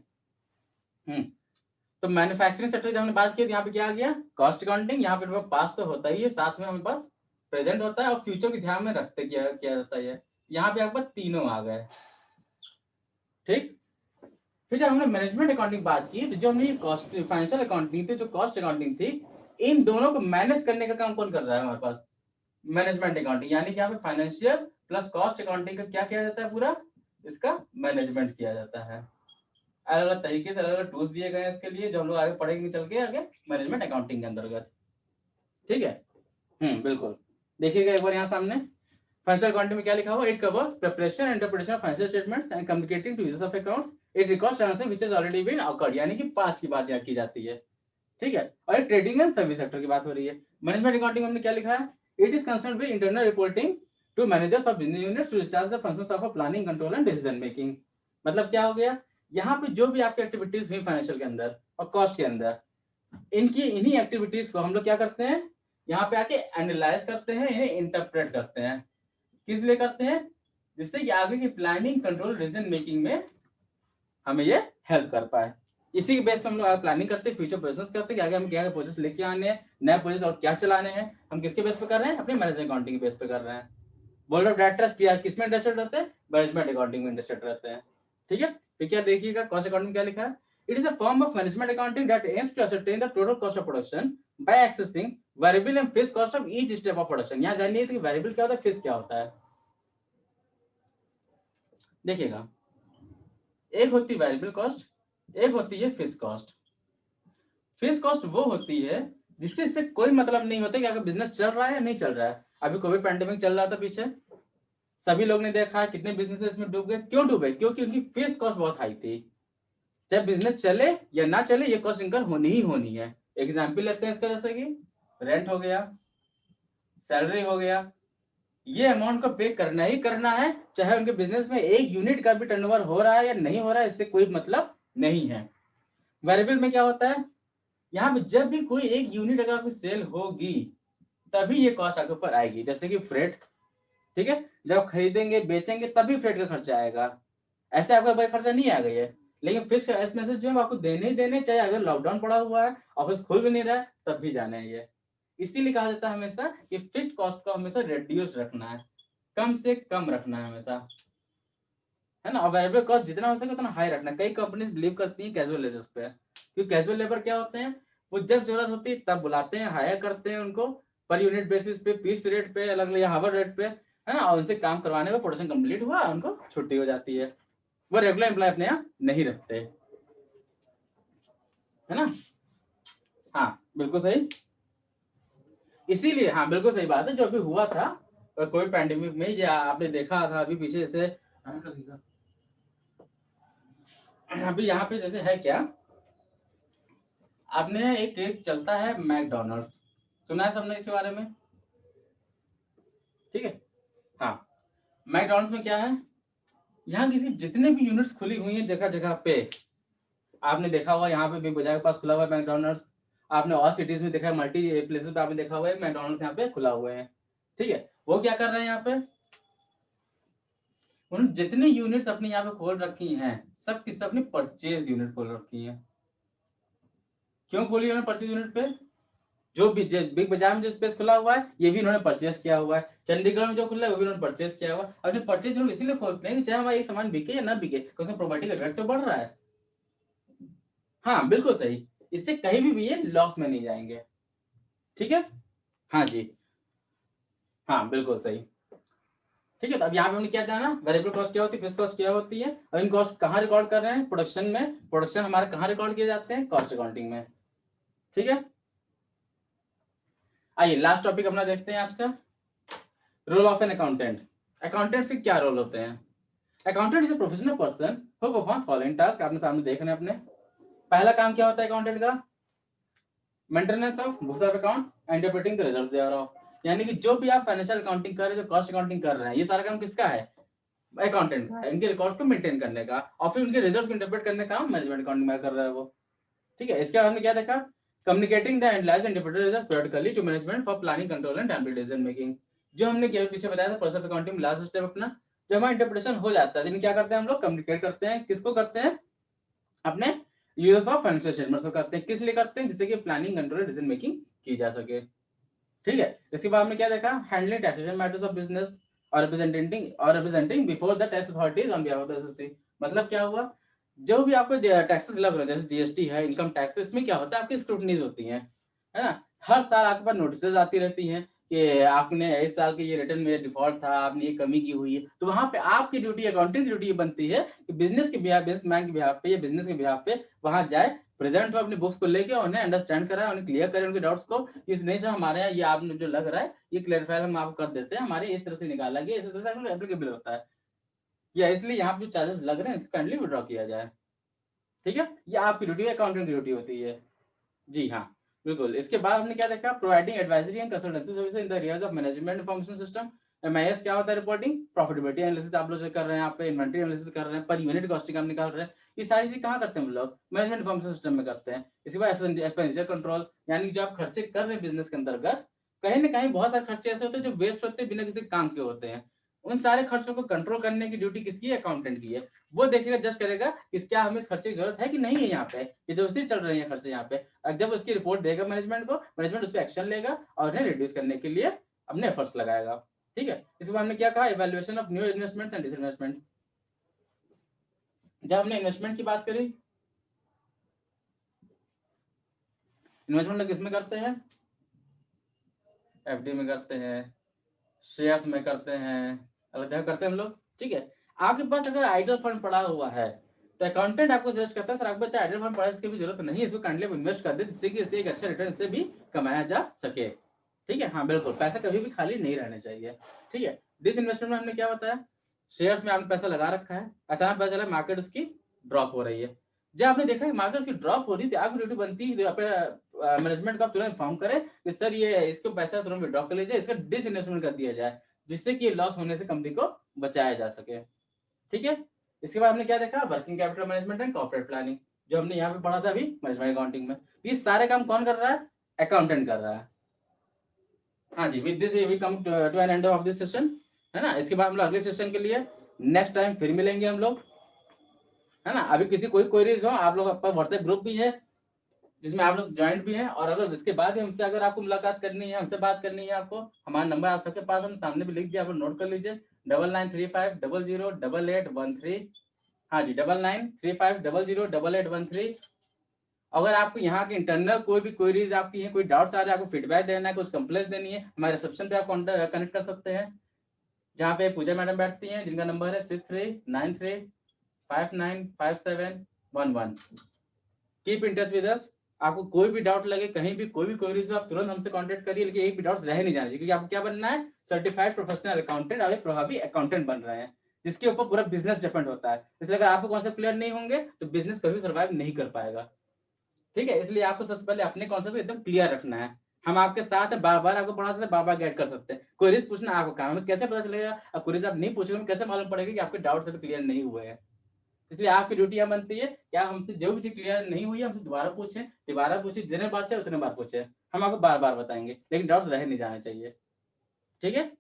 [SPEAKER 1] तो मैन्युफैक्चरिंग सेक्टर जब हमने बात की, यहाँ पे क्या आ गया, कॉस्ट अकाउंटिंग। यहाँ पे पास तो होता ही है, साथ में हमारे पास प्रेजेंट होता है और फ्यूचर को ध्यान में रखते किया जाता है। यहाँ पे आपके पास तीनों आ गए। ठीक। फिर जब हमने मैनेजमेंट अकाउंटिंग बात की, तो जो हमने कॉस्ट फाइनेंशियल अकाउंटिंग थी, जो कॉस्ट अकाउंटिंग थी, इन दोनों को मैनेज करने का काम कौन कर रहा है हमारे पास, मैनेजमेंट अकाउंटिंग। यानी कि यहाँ पे फाइनेंशियल प्लस कॉस्ट अकाउंटिंग का क्या किया जाता है, पूरा इसका मैनेजमेंट किया जाता है। अलग अलग तरीके से अलग अलग टूल्स दिए गए हैं इसके लिए, जो हम लोग आगे पढ़ेंगे चल के आगे मैनेजमेंट अकाउंटिंग के अंतर्गत। ठीक है। बिल्कुल। देखिएगा एक बार यहाँ सामने फाइनेंशियल अकाउंटिंग में क्या लिखा हुआ, it covers preparation and interpretation of financial statements and communicating to users of accounts, it records transaction which has already been occurred. यानी कि पास्ट की बात यहाँ की जाती है। ठीक है। और एक ट्रेडिंग एंड सर्विस सेक्टर की बात हो रही है। मैनेजमेंट अकाउंटिंग में हमने क्या लिखा है, it is concern with internal reporting to managers of business units to discharge the functions of planning, control and decision making. मतलब क्या हो गया, यहाँ पे जो भी आपकी एक्टिविटीज हुई फाइनेंशियल के अंदर और कॉस्ट के अंदर, इनकी इन्हीं एक्टिविटीज को हम लोग क्या करते हैं, यहाँ पे आके एनालाइज करते हैं, इन्हें इंटरप्रेट करते हैं। किस लिए करते हैं, जिससे कि आगे की प्लानिंग, कंट्रोल, डिसीजन मेकिंग में हमें ये हेल्प कर पाए। इसी के बेस पे हम लोग प्लानिंग करते हैं, फ्यूचर प्रोजेक्ट्स करते हैं कि आगे हम क्या प्रोजेक्ट्स लेके आने हैं, नए प्रोजेक्ट्स और क्या चलाने हैं। हम किसके बेस पे कर रहे हैं, अपने मैनेजमेंट अकाउंटिंग के बेस पे कर रहे हैं। बोर्ड ऑफ डायरेक्टर्स किया किसमें इंटरेस्टेड रहते हैं, मैनेजमेंट अकाउंटिंग में इंटरेस्टेड रहते हैं। ठीक है। फिर क्या देखिएगा, कॉस्ट अकाउंटिंग क्या लिखा है, it is a form of management accounting that aims to ascertain the total cost of production by accessing variable and fixed cost of each step of production. यहाँ जानिए कि वेरिएबल क्या होता है, फिक्स्ड क्या होता है। देखिएगा, एक होती है वेरिएबल कॉस्ट, एक होती है फिक्स्ड कॉस्ट। फिक्स्ड कॉस्ट वो होती है जिससे इससे कोई मतलब नहीं होता कि अगर बिजनेस चल रहा है या नहीं चल रहा है। अभी कोविड पैंडेमिक चल रहा था पीछे, सभी लोग ने देखा है कितने बिजनेस इसमें डूब गए। क्यों डूबे, क्योंकि उनकी फिक्स्ड कॉस्ट बहुत हाई थी। चाहे बिजनेस चले या ना चले, ये कॉस्ट इनकर होनी ही होनी है। एग्जाम्पल लेते हैं इसका, जैसे कि रेंट हो गया, सैलरी हो गया, ये अमाउंट को पे करना ही करना है, चाहे उनके बिजनेस में एक यूनिट का भी टर्नओवर हो रहा है या नहीं हो रहा है, इससे कोई मतलब नहीं है। वेरिएबल में क्या होता है, यहाँ पे जब भी कोई एक यूनिट अगर आपकी सेल होगी तभी ये कॉस्ट आपके ऊपर आएगी। जैसे कि फ्रेट, ठीक है, जब आप खरीदेंगे बेचेंगे तभी फ्रेट का खर्चा आएगा, ऐसे आपका कोई खर्चा नहीं आ गई है। लेकिन फिक्स मैसेज जो है आपको देने ही देने, चाहे अगर लॉकडाउन पड़ा हुआ है, ऑफिस खुल भी नहीं रहा है, तब भी जाने हैं ये। इसीलिए कहा जाता है हमेशा कि फिक्स्ड कॉस्ट को हमेशा रिड्यूस रखना है, कम से कम रखना है हमेशा, है ना। और वेरिएबल कॉस्ट जितना हो सके उतना हाई रखना है। कई कंपनीज बिलीव करती हैं कैजुअल लेबर्स पे, क्योंकि कैजुअल लेबर क्या होते हैं, वो जब जरूरत होती है तब बुलाते हैं, हायर करते हैं उनको पर यूनिट बेसिस पे, पीस रेट पे, अलग अलग हावर रेट पे, है ना। और उनसे काम करवाने में प्रोडक्शन कंप्लीट हुआ, उनको छुट्टी हो जाती है। वो रेगुलर एम्प्लॉय अपने यहाँ नहीं रखते, है ना। हाँ बिल्कुल सही। इसीलिए हाँ बिल्कुल सही बात है, जो अभी हुआ था कोई पैंडेमिक में, या आपने देखा था अभी पीछे से, अभी यहाँ पे जैसे है क्या, आपने एक चलता है मैकडोनल्ड्स, सुना है सबने इसके बारे में। ठीक है। हाँ, मैकडोनल्ड्स में क्या है, यहाँ किसी जितने भी यूनिट्स खुली हुई हैं जगह जगह पे, आपने देखा हुआ यहाँ पे बिग बाजार के पास खुला हुआ है मैकडोनल्ड्स, आपने और सिटीज में देखा है, मल्टी प्लेसेस पे आपने देखा हुआ है मैकडोनल्ड्स यहाँ पे खुला हुए हैं। ठीक है। वो क्या कर रहे हैं यहाँ पे, उन्होंने जितनी यूनिट्स अपने यहाँ पे खोल रखी हैं, सब की सब अपनी परचेज यूनिट खोल रखी है। क्यों खोली उन्होंने परचेज यूनिट पे, जो भी बिग बाजार में जो स्पेस खुला हुआ है ये भी इन्होंने परचेस किया हुआ है, चंडीगढ़ में जो खुला है वो भी इन्होंने परचेस किया हुआ है। अपने परचेज लोग इसीलिए खोलते हैं कि चाहे हमारा एक सामान बिके या ना बिके, क्योंकि प्रॉपर्टी का रेट तो बढ़ रहा है। हाँ बिल्कुल सही, इससे कहीं भी ये लॉस में नहीं जाएंगे। ठीक है, हाँ जी, हाँ बिल्कुल सही। ठीक है, तो अब यहाँ पे हमने क्या जाना, वेरिएबल कॉस्ट क्या होती है, फिक्स कॉस्ट क्या होती है, और इन कॉस्ट कहाँ रिकॉर्ड कर रहे हैं, प्रोडक्शन में। प्रोडक्शन हमारे कहाँ रिकॉर्ड किए जाते हैं, कॉस्ट अकाउंटिंग में। ठीक है, आइए लास्ट टॉपिक अपना देखते हैं आज का, role of an accountant. Accountant से क्या रोल होते हैं। Accountant is a professional person who performs following task, आपने सामने देख रहे हैं अपने। पहला काम क्या होता है अकाउंटेंट का, maintenance of books of accounts and interpreting the results thereof. यानी कि जो भी आप फाइनेंशियल अकाउंटिंग कर रहे हैं, जो कॉस्ट अकाउंटिंग कर रहे हैं, ये सारा काम किसका है, अकाउंटेंट का है। इनके रिकॉर्ड्स को मेंटेन करने का और फिर उनके रिजल्ट्स को इंटरप्रेट करने का काम मैनेजमेंट अकाउंटिंग में कर रहा है वो। ठीक है, इसके बाद हमने क्या देखा, communicating the analyse and interpreted results periodically to management for planning control and timely decision making. जो हमने क्या पीछे बताया था प्रोसेस अकाउंटिंग में लास्ट स्टेप अपना, जब हमारा इंटरप्रिटेशन हो जाता है, क्या करते हैं हम लोग, कम्युनिकेट करते हैं, किसको करते हैं, अपने यूजर्स ऑफ फाइनेंशियल स्टेटमेंट्स को करते हैं। किस लिए करते हैं, जिससे कि प्लानिंग कंट्रोल डिसीजन मेकिंग की जा सके। ठीक है, इसके बाद हमने क्या देखा, handling taxation matters of business और representing before the tax authorities on behalf of the SSC. मतलब क्या हुआ, जो भी आपको टैक्सेस लग रहे हैं, जैसे जीएसटी है, इनकम टैक्स, इसमें क्या होता है, आपकी स्क्रूटनीज होती है ना। हर साल आपके पास नोटिस आती रहती हैं कि आपने इस साल के ये रिटर्न में डिफॉल्ट था, आपने ये कमी की हुई है। तो वहां पे आपकी ड्यूटी, अकाउंटिंग की ड्यूटी बनती है कि बिजनेस के बिहाफ, बिजनेसमैन के बिहाफ पे या बिजनेस के बिहाफ पे वहां जाए, प्रेजेंट हो अपनी बुक्स को लेके, उन्हें अंडरस्टैंड कराए, उन्हें क्लियर करें उनके डाउट्स को। इस नहीं सर हमारे यहाँ ये आपने जो लग रहा है ये क्लेरिफाई हम आपको कर देते हैं, हमारे इस तरह से निकाला गया, इस तरह से एप्लीकेबल होता है, या इसलिए यहाँ पे जो चार्जेस लग रहे हैं काइंडली विड्रॉ किया जाए। ठीक है, ये आपकी ड्यूटी है, अकाउंटिंग की ड्यूटी होती है। जी हाँ, बिल्कुल। इसके बाद हमने क्या देखा, providing advisory and consultancy service in the areas of management information system. MIS क्या होता है, रिपोर्टिंग, प्रॉफिटेबिलिटी एनालिसिस आप लोग कर रहे हैं, यहाँ पे इन्वेंटरी एनालिसिस कर रहे हैं, पर यूनिट कॉस्टिंग हम निकाल रहे हैं। ये सारी चीज कहाँ करते हैं हम लोग, मैनेजमेंट इन्फॉर्मेशन सिस्टम में करते हैं। इसके बाद एक्सपेंडिचर कंट्रोल, यानी जो आप खर्चे कर रहे हैं बिजनेस के अंतर्गत, कहीं ना कहीं बहुत सारे खर्चे ऐसे होते हैं जो वेस्ट होते हैं, बिना किसी काम के होते हैं। उन सारे खर्चों को कंट्रोल करने की ड्यूटी किसकी है, अकाउंटेंट की है। वो देखेगा, जज करेगा कि क्या हमें इस खर्चे की जरूरत है कि नहीं है, यहाँ पे ये जबरदस्ती चल रहे हैं खर्चे यहाँ पे। जब उसकी रिपोर्ट देगा मैनेजमेंट को, मैनेजमेंट उस पर एक्शन लेगा और उन्हें रिड्यूस करने के लिए अपने एफर्ट्स लगाएगा। ठीक है, इसके बाद हमने क्या कहा, evaluation of new investment and disinvestment. जब हमने इन्वेस्टमेंट की बात करी, इन्वेस्टमेंट किसमें करते हैं, एफडी में करते हैं, शेयर्स में करते हैं, अलग जगह करते हैं हम लोग। ठीक है, आपके पास अगर आइडल फंड पड़ा हुआ है तो अकाउंटेंट आपको सजेस्ट करता है, सर आपको आइडल फंड पड़ा है, इसकी भी जरूरत नहीं है, इसको काइंडली इन्वेस्ट कर दे, जिससे कि इससे एक अच्छा रिटर्न से भी कमाया जा सके। ठीक है, हाँ बिल्कुल, पैसा कभी भी खाली नहीं रहना चाहिए। ठीक है, डिस इन्वेस्टमेंट में हमने क्या बताया, शेयर्स में आपने पैसा लगा रखा है, अचानक पता चला मार्केट उसकी ड्रॉप हो रही है। जब आपने देखा कि मार्केट उसकी ड्रॉप हो रही थी, आपकी ड्यूटी बनती है अपने मैनेजमेंट को आप तुरंत इन्फॉर्म करें कि सर ये इसको पैसा तुरंत विड्रॉ कर लीजिए, इसका डिस इन्वेस्टमेंट कर दिया जाए, जिससे कि लॉस होने से कंपनी को बचाया जा सके। ठीक है, इसके बाद हमने क्या देखा, working capital management and corporate planning, जो हमने यहाँ पे पढ़ा था अभी मैनेजमेंट अकाउंटिंग में। ये सारे काम कौन कर रहा है, अकाउंटेंट कर रहा है। हाँ जी, with this we come to an end of this session, है ना। इसके बाद हम लोग अगले सेशन के लिए नेक्स्ट टाइम फिर मिलेंगे हम लोग, है ना। अभी किसी कोई क्वेरीज हो, आप लोग अपना व्हाट्सएप ग्रुप भी है जिसमें आप लोग ज्वाइंट भी हैं, और अगर इसके बाद भी हमसे अगर आपको मुलाकात करनी है, हमसे बात करनी है, आपको हमारा नंबर आप सबके पास हम सामने भी लिख दिया, आप लोग नोट कर लीजिए, 9935000813। हाँ जी, 9935000813। अगर आपको यहाँ के इंटरनल कोई भी क्वेरीज आपकी है, कोई डाउट्स आ रहे हैं, आपको फीडबैक देना है, कुछ कंप्लेंट्स देनी है, हमारे रिसेप्शन पे आप कनेक्ट कर सकते हैं, जहाँ पे पूजा मैडम बैठती हैं, जिनका नंबर है 6393595711। Keep in touch with us. आपको कोई भी डाउट लगे, कहीं भी कोई भी क्वेरीज हो, आप तुरंत हमसे कांटेक्ट करिए, लेकिन एक भी डाउट्स रह नहीं जाने चाहिए, क्योंकि आपको क्या बनना है, सर्टिफाइड प्रोफेशनल अकाउंटेंट और एक प्रभावी अकाउंटेंट बन रहे हैं, जिसके ऊपर पूरा बिजनेस डिपेंड होता है। इसलिए अगर आपको कॉन्सेप्ट क्लियर नहीं होंगे तो बिजनेस कभी सर्वाइव नहीं कर पाएगा। ठीक है, इसलिए आपको सबसे पहले अपने कॉन्सेप्ट एकदम क्लियर रखना है। हम आपके साथ हैं, बार बार आपको पढ़ा सकते हैं, बार बार गाइड कर सकते हैं। क्वेरीज पूछना आपका काम है, कैसे पता चलेगा, अब क्वेरीज आप नहीं पूछोगे कैसे मालूम पड़ेगा कि आपके डाउट्स अभी क्लियर नहीं हुए हैं। इसलिए आपकी ड्यूटी यह बनती है, क्या हमसे जो भी चीज क्लियर नहीं हुई है हमसे दोबारा पूछे, जितने बार चाहे उतने बार पूछे, हम आपको बार बार बताएंगे, लेकिन डाउट्स रह नहीं जाने चाहिए। ठीक है,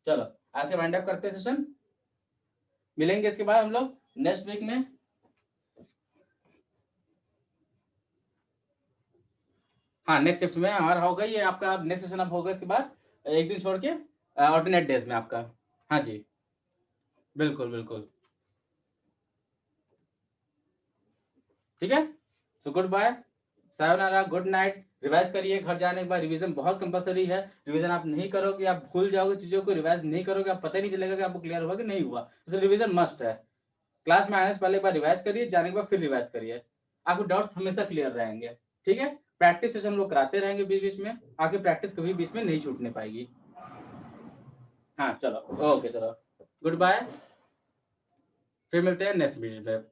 [SPEAKER 1] चलो आज का वाइंड अप करते हैं सेशन, मिलेंगे इसके बाद हम लोग नेक्स्ट वीक में। हाँ, नेक्स्ट शिफ्ट में हमारा होगा, ये आपका नेक्स्ट सेशन अब होगा इसके बाद, एक दिन छोड़ के ऑल्टरनेट डेज में आपका। हाँ जी, बिल्कुल बिल्कुल। ठीक है, सो गुड बाय, सायोनारा, गुड नाइट। रिवाइज करिए घर जाने के बाद, रिवीजन बहुत कंपलसरी है। रिवीजन आप नहीं करोगे आप भूल जाओगे चीजों को, रिवाइज नहीं करोगे आप पता ही नहीं चलेगा कि आपको क्लियर हुआ कि नहीं हुआ। तो रिवीजन मस्ट है। क्लास में आने से पहले एक बार रिवाइज करिए, जाने के बाद फिर रिवाइज करिए, आपको डाउट्स हमेशा क्लियर रहेंगे। ठीक है, प्रैक्टिस सेशन हम लोग कराते रहेंगे बीच बीच में, आगे प्रैक्टिस कभी बीच में नहीं छूटने पाएगी। हाँ चलो, ओके चलो, गुड बाय, फिर मिलते हैं नेक्स्ट वीडियो में।